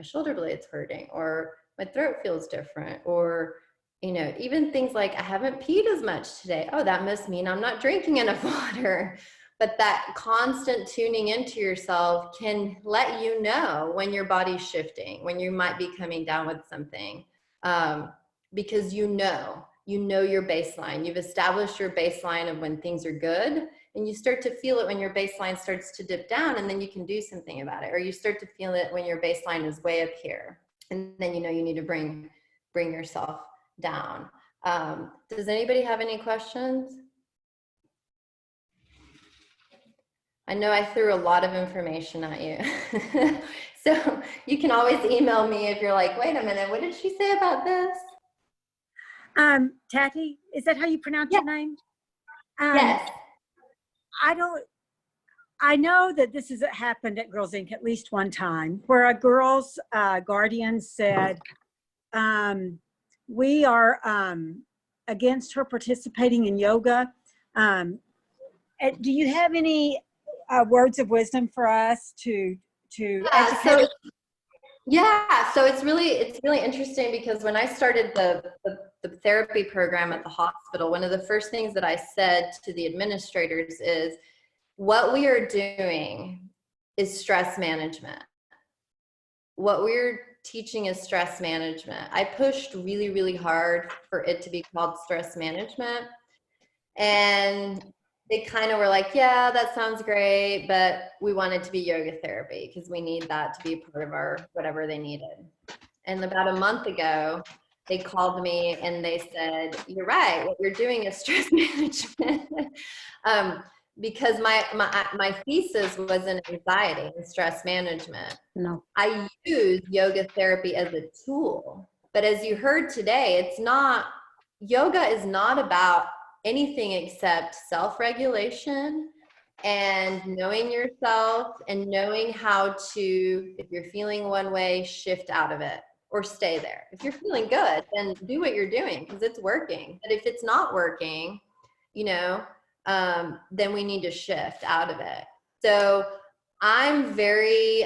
shoulder blade's hurting, or my throat feels different, or even things like, I haven't peed as much today. Oh, that must mean I'm not drinking enough water. But that constant tuning into yourself can let you know when your body's shifting, when you might be coming down with something, because you know your baseline. You've established your baseline of when things are good, and you start to feel it when your baseline starts to dip down, and then you can do something about it. Or you start to feel it when your baseline is way up here, and then you need to bring yourself down. Does anybody have any questions? I know I threw a lot of information at you. So you can always email me if you're like, wait a minute, what did she say about this? Tatti, is that how you pronounce your name? Yes. I know that this has happened at Girls Inc. at least one time, where a girl's guardian said, we are against her participating in yoga. Do you have any words of wisdom for us to educate? Yeah, so it's really interesting because when I started the therapy program at the hospital, one of the first things that I said to the administrators is, what we are doing is stress management. What we're teaching is stress management. I pushed really, really hard for it to be called stress management. And they kind of were like, yeah, that sounds great, but we want it to be yoga therapy because we need that to be part of our whatever they needed. And about a month ago, they called me and they said, you're right, what you're doing is stress management. Because my thesis was in anxiety and stress management. No. I use yoga therapy as a tool, but as you heard today, yoga is not about anything except self-regulation and knowing yourself and knowing how to, if you're feeling one way, shift out of it or stay there. If you're feeling good, then do what you're doing because it's working. But if it's not working, then we need to shift out of it. So I'm very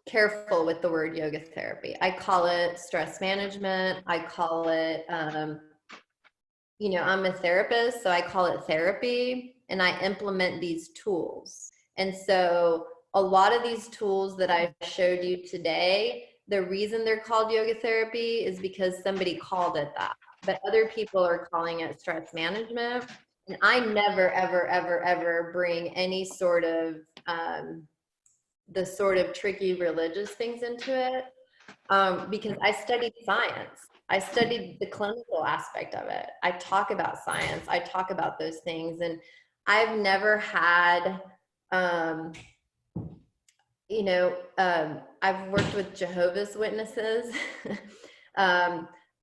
careful with the word yoga therapy. I call it stress management. I call it, I'm a therapist, so I call it therapy, and I implement these tools. And so a lot of these tools that I showed you today, the reason they're called yoga therapy is because somebody called it that. But other people are calling it stress management. And I never, ever, ever, ever bring any sort of the sort of tricky religious things into it because I studied science. I studied the clinical aspect of it. I talk about science. I talk about those things. And I've never had, I've worked with Jehovah's Witnesses.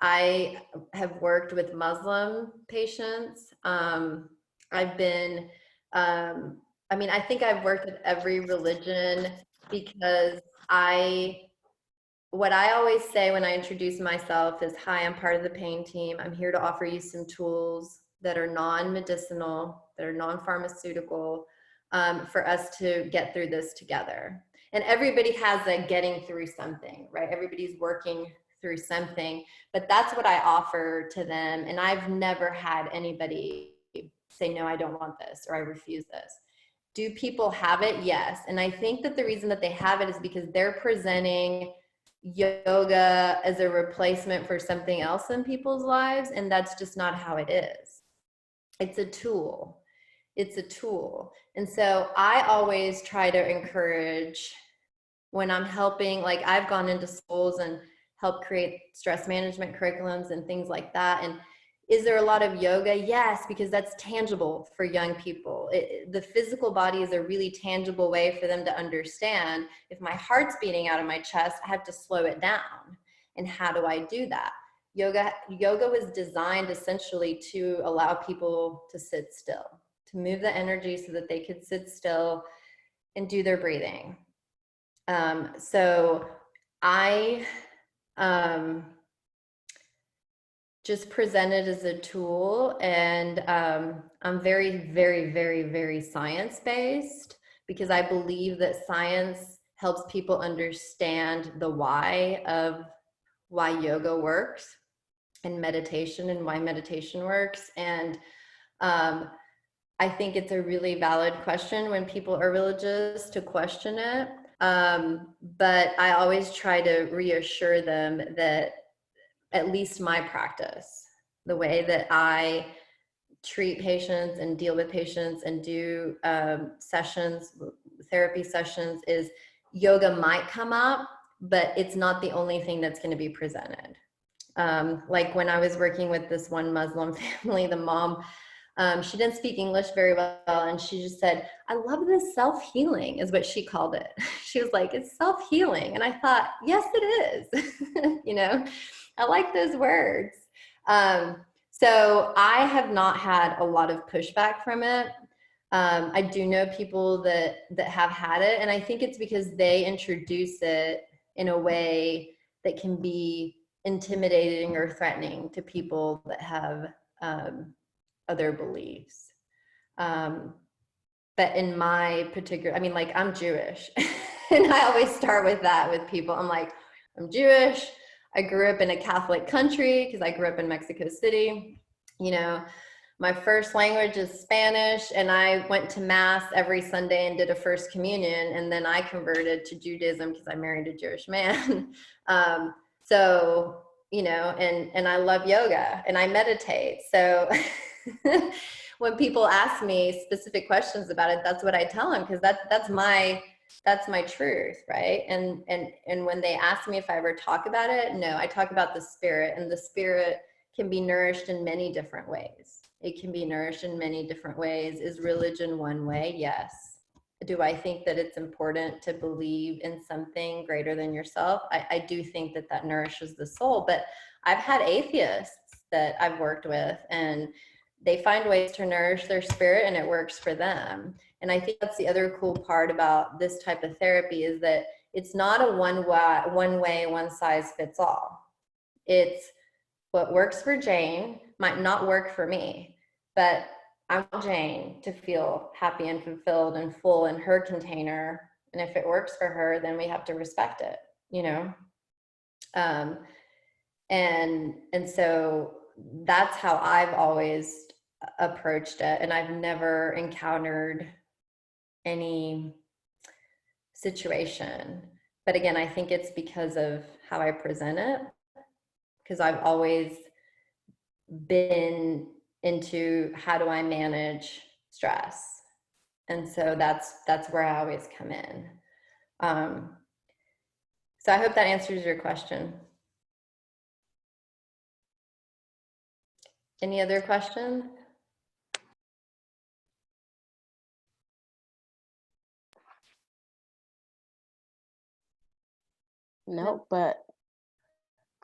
I have worked with Muslim patients. I've been, I think I've worked with every religion because what I always say when I introduce myself is, hi, I'm part of the pain team. I'm here to offer you some tools that are non-medicinal, that are non-pharmaceutical, for us to get through this together. And everybody has a getting through something, right? Everybody's working through something, but that's what I offer to them. And I've never had anybody say, no, I don't want this, or I refuse this. Do people have it? Yes. And I think that the reason that they have it is because they're presenting yoga as a replacement for something else in people's lives. And that's just not how it is. It's a tool. It's a tool. And so I always try to encourage when I'm helping, like I've gone into schools and helped create stress management curriculums and things like that. And is there a lot of yoga? Yes, because that's tangible for young people. The physical body is a really tangible way for them to understand, if my heart's beating out of my chest, I have to slow it down. And how do I do that? Yoga was designed essentially to allow people to sit still, to move the energy so that they could sit still and do their breathing. So I just present it as a tool, and I'm very, very, very, very science-based because I believe that science helps people understand the why of why yoga works and meditation and why meditation works. And I think it's a really valid question when people are religious to question it. But I always try to reassure them that at least my practice, the way that I treat patients and deal with patients and do therapy sessions, is yoga might come up, but it's not the only thing that's going to be presented. Like when I was working with this one Muslim family, the mom, she didn't speak English very well, and she just said, I love this self-healing, is what she called it. She was like, it's self-healing. And I thought, yes, it is. I like those words. So I have not had a lot of pushback from it. I do know people that have had it, and I think it's because they introduce it in a way that can be intimidating or threatening to people that have other beliefs. But in my particular, I'm Jewish. And I always start with that with people. I'm like, I'm Jewish. I grew up in a Catholic country because I grew up in Mexico City. You know, my first language is Spanish, and I went to mass every Sunday and did a first communion. And then I converted to Judaism because I married a Jewish man. So, you know, and I love yoga and I meditate. So when people ask me specific questions about it, that's what I tell them, because that's my truth, right? And when they ask me if I ever talk about it, no, I talk about the spirit, and the spirit can be nourished in many different ways. It can be nourished in many different ways. Is religion one way? Yes. Do I think that it's important to believe in something greater than yourself? I do think that that nourishes the soul, but I've had atheists that I've worked with, and they find ways to nourish their spirit and it works for them. And I think that's the other cool part about this type of therapy, is that it's not a one way, one size fits all. It's what works for Jane might not work for me, but I want Jane to feel happy and fulfilled and full in her container. And if it works for her, then we have to respect it, you know? And so that's how I've always approached it. And I've never encountered any situation. But again, I think it's because of how I present it, because I've always been into how do I manage stress. And so that's where I always come in. So I hope that answers your question. Any other questions? Nope, but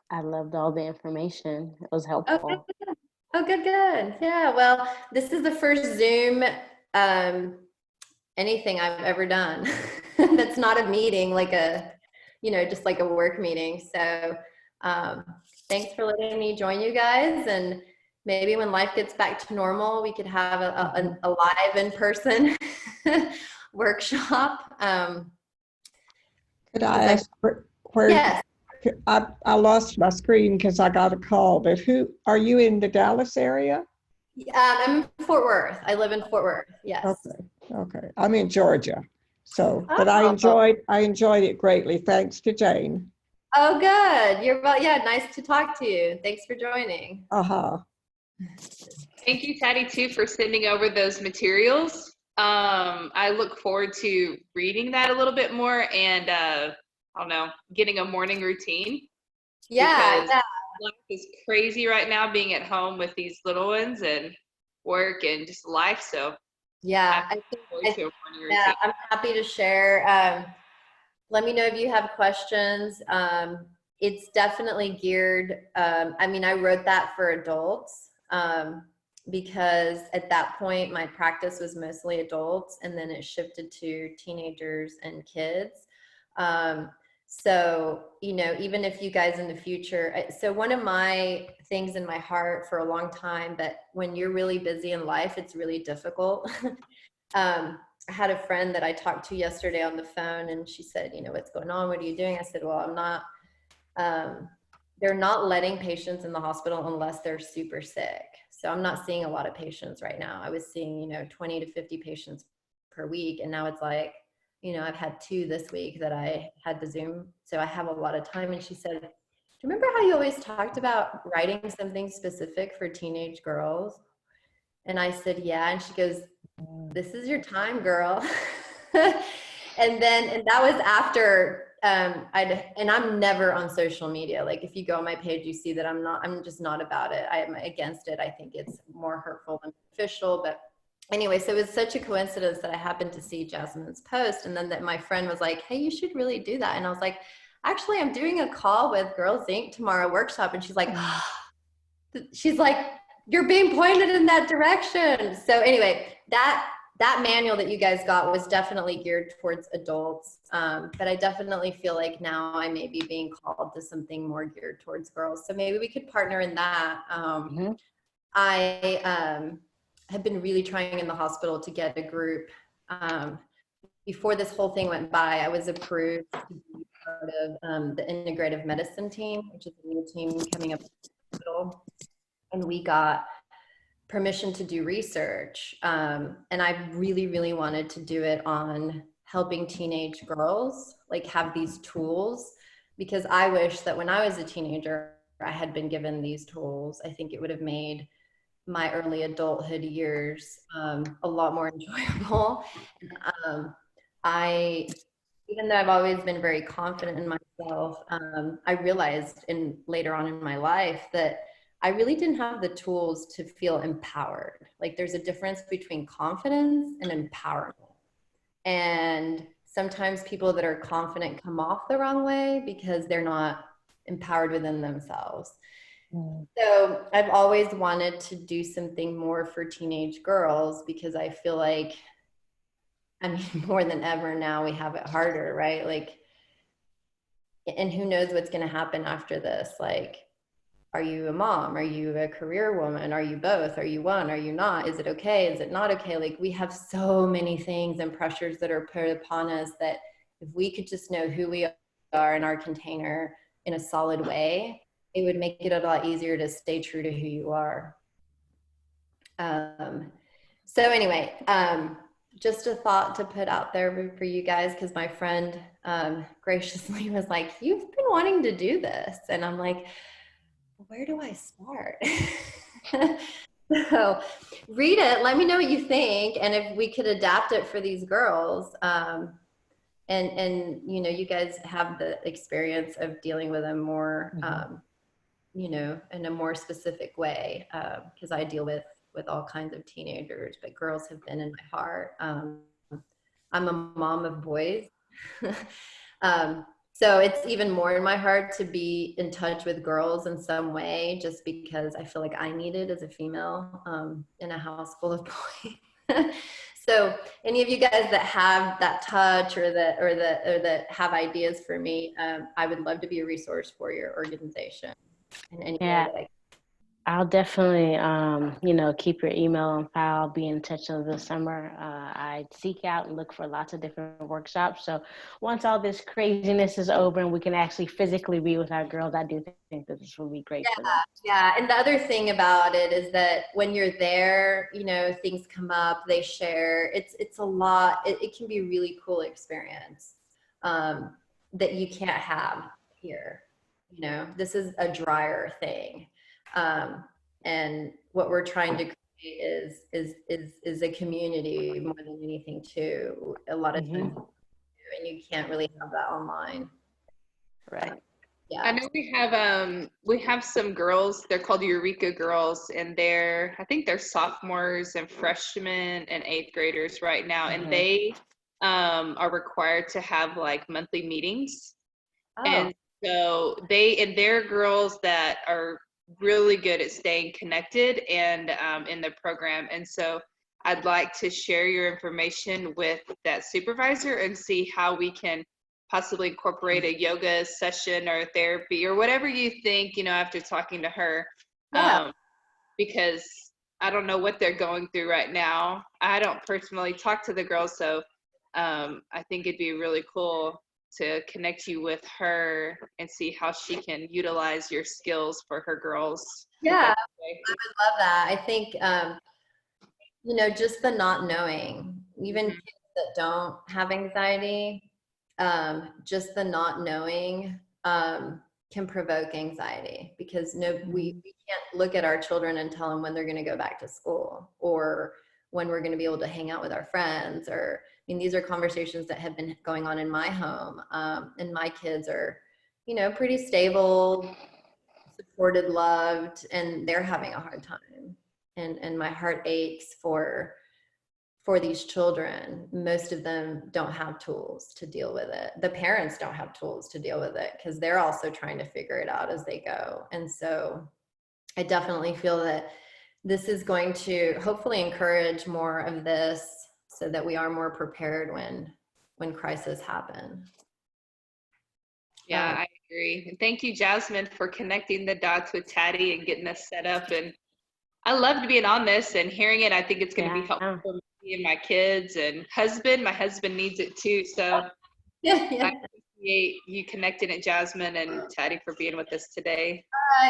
I loved all the information. It was helpful. Oh, good. Yeah, well, this is the first Zoom anything I've ever done that's not a meeting, like a, you know, just like a work meeting. So thanks for letting me join you guys. And maybe when life gets back to normal, we could have a live in-person workshop. Could I ask where Yes. I lost my screen because I got a call, but who are you in the Dallas area? I'm in Fort Worth. I live in Fort Worth. Yes. Okay. I'm in Georgia. So, but Oh. I enjoyed it greatly. Thanks to Jane. Oh, good. You're well. Yeah, nice to talk to you. Thanks for joining. Thank you, Tatti, too, for sending over those materials. I look forward to reading that a little bit more and, I don't know, getting a morning routine. Yeah. Because life is crazy right now, being at home with these little ones and work and just life. So yeah. I look forward to a morning routine. Yeah, I'm happy to share. Let me know if you have questions. It's definitely geared. I mean, I wrote that for adults because at that point my practice was mostly adults, and then it shifted to teenagers and kids. So, you know, even if you guys in the future, so one of my things in my heart for a long time, that when you're really busy in life, it's really difficult. I had a friend that I talked to yesterday on the phone, and she said, you know, what's going on? What are you doing? I said, well, I'm not, they're not letting patients in the hospital unless they're super sick. So I'm not seeing a lot of patients right now. I was seeing, you know, 20 to 50 patients per week. And now it's like, you know, I've had 2 this week that I had the Zoom. So I have a lot of time. And she said, do you remember how you always talked about writing something specific for teenage girls? And I said, yeah. And she goes, this is your time, girl. and that was after and I'm never on social media. Like if you go on my page, you see that I'm just not about it. I am against it. I think it's more hurtful than beneficial. But anyway, so it was such a coincidence that I happened to see Jasmine's post, and then that my friend was like, hey, you should really do that. And I was like, actually, I'm doing a call with Girls Inc. tomorrow, workshop. And she's like, you're being pointed in that direction. So anyway, that manual that you guys got was definitely geared towards adults. But I definitely feel like now I may be being called to something more geared towards girls. So maybe we could partner in that. I have been really trying in the hospital to get a group, before this whole thing went by, I was approved to be part of the integrative medicine team, which is a new team coming up in the hospital. And we got permission to do research. And I really, really wanted to do it on helping teenage girls, like have these tools, because I wish that when I was a teenager, I had been given these tools. I think it would have made my early adulthood years a lot more enjoyable. Even though I've always been very confident in myself, I realized later on in my life that I really didn't have the tools to feel empowered. Like there's a difference between confidence and empowerment. And sometimes people that are confident come off the wrong way because they're not empowered within themselves. So I've always wanted to do something more for teenage girls because I feel like, I mean, more than ever now we have it harder, right? Like, and who knows what's going to happen after this? Like, are you a mom? Are you a career woman? Are you both? Are you one? Are you not? Is it okay? Is it not okay? Like we have so many things and pressures that are put upon us that if we could just know who we are in our container in a solid way, it would make it a lot easier to stay true to who you are. So anyway, just a thought to put out there for you guys, because my friend graciously was like, you've been wanting to do this. And I'm like, where do I start? So read it, let me know what you think, and if we could adapt it for these girls. And you know, you guys have the experience of dealing with them more, you know, in a more specific way, because I deal with all kinds of teenagers, but girls have been in my heart. I'm a mom of boys. So it's even more in my heart to be in touch with girls in some way, just because I feel like I need it as a female in a house full of boys. So any of you guys that have that touch or that have ideas for me, I would love to be a resource for your organization in any way that I can. I'll definitely, you know, keep your email on file, be in touch over the summer. I seek out and look for lots of different workshops. So once all this craziness is over and we can actually physically be with our girls, I do think that this will be great for them. Yeah, and the other thing about it is that when you're there, you know, things come up, they share. It's a lot. It can be a really cool experience that you can't have here. You know, this is a drier thing. And what we're trying to create is a community more than anything too. A lot of times, and you can't really have that online. Right. Yeah. I know we have some girls, they're called Eureka girls, and I think they're sophomores and freshmen and 8th graders right now, and they are required to have like monthly meetings. And so they're girls that are really good at staying connected and in the program. And so I'd like to share your information with that supervisor and see how we can possibly incorporate a yoga session or therapy or whatever you think, you know, after talking to her. Because I don't know what they're going through right now. I don't personally talk to the girls, so I think it'd be really cool to connect you with her and see how she can utilize your skills for her girls. Yeah, I would love that. I think, you know, just the not knowing, even kids that don't have anxiety, just the not knowing can provoke anxiety, because we can't look at our children and tell them when they're going to go back to school or when we're going to be able to hang out with our friends. Or, I mean, these are conversations that have been going on in my home, and my kids are, you know, pretty stable, supported, loved, and they're having a hard time. And my heart aches for these children. Most of them don't have tools to deal with it. The parents don't have tools to deal with it because they're also trying to figure it out as they go. And so I definitely feel that this is going to hopefully encourage more of this so that we are more prepared when crises happen. Yeah, I agree. And thank you, Jasmine, for connecting the dots with Tatti and getting us set up. And I loved being on this and hearing it. I think it's going to be helpful for me and my kids and husband. My husband needs it too. So Yeah. I appreciate you connecting it, Jasmine and Tatti, for being with us today.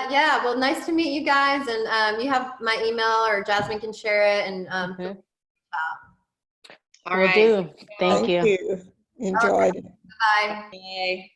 Yeah, well, nice to meet you guys. And you have my email, or Jasmine can share it. And All Will right. do. Thank you. Enjoyed it. bye. Bye.